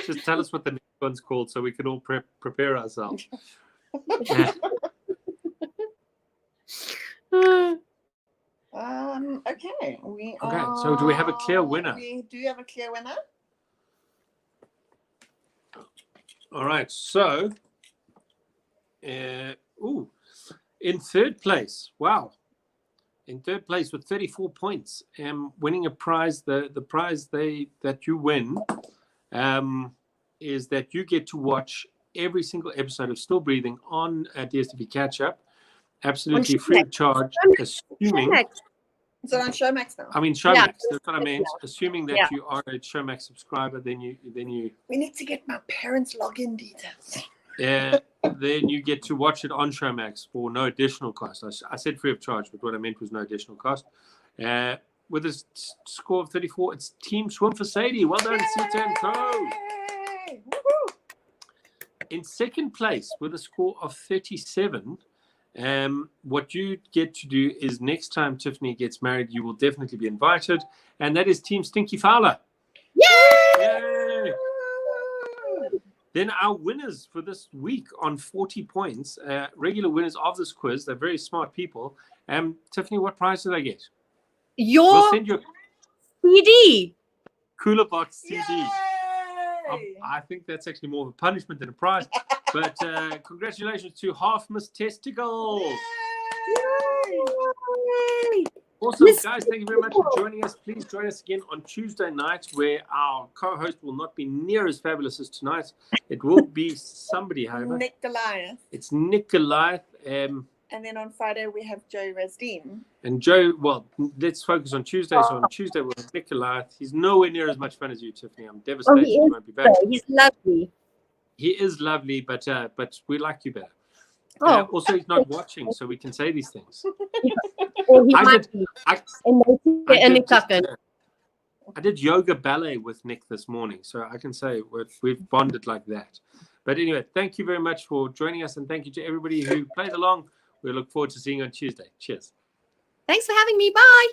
Just tell us what the next one's called so we can all prepare ourselves. Okay. So do we have a clear winner? We do have a clear winner. All right. So, in third place, wow. In third place with 34 points, winning a prize. The prize that you win is that you get to watch every single episode of Still Breathing on DSTV Catch Up, absolutely free of charge, assuming. Is it on Showmax now? I mean Showmax. Yeah. That's what I meant. Assuming that Yeah. you are a Showmax subscriber, then you. We need to get my parents' login details. Then you get to watch it on Showmax for no additional cost. I said free of charge, but what I meant was no additional cost. With a score of 34, it's Team Swim for Sadie. Well done, Sita and Co. Yay! Woohoo! In second place with a score of 37, what you get to do is next time Tiffany gets married, you will definitely be invited, and that is Team Stinky Fowler. Yay! Then our winners for this week on 40 points, regular winners of this quiz, they're very smart people. Tiffany, what prize did I get? Your We'll send you a CD. Cooler Box CD. Yay! I think that's actually more of a punishment than a prize. But congratulations to Half Miss Testicles. Yay! Awesome, guys. Thank you very much for joining us. Please join us again on Tuesday night, where our co-host will not be near as fabulous as tonight. It will be somebody, however. Nick Goliath. It's Nick Goliath. And then on Friday we have Joe Resdeen. And Joe, well, let's focus on Tuesday. So on Tuesday we'll have Nick Goliath. He's nowhere near as much fun as you, Tiffany. I'm devastated he won't be back. He's lovely. He is lovely, but we like you better. Oh. Also, he's not watching, so we can say these things. Or he I might did- be. I- And Nick Tucker. I did yoga ballet with Nick this morning, so I can say we've bonded like that. But anyway, thank you very much for joining us, and thank you to everybody who played along. We look forward to seeing you on Tuesday. Cheers. Thanks for having me. Bye.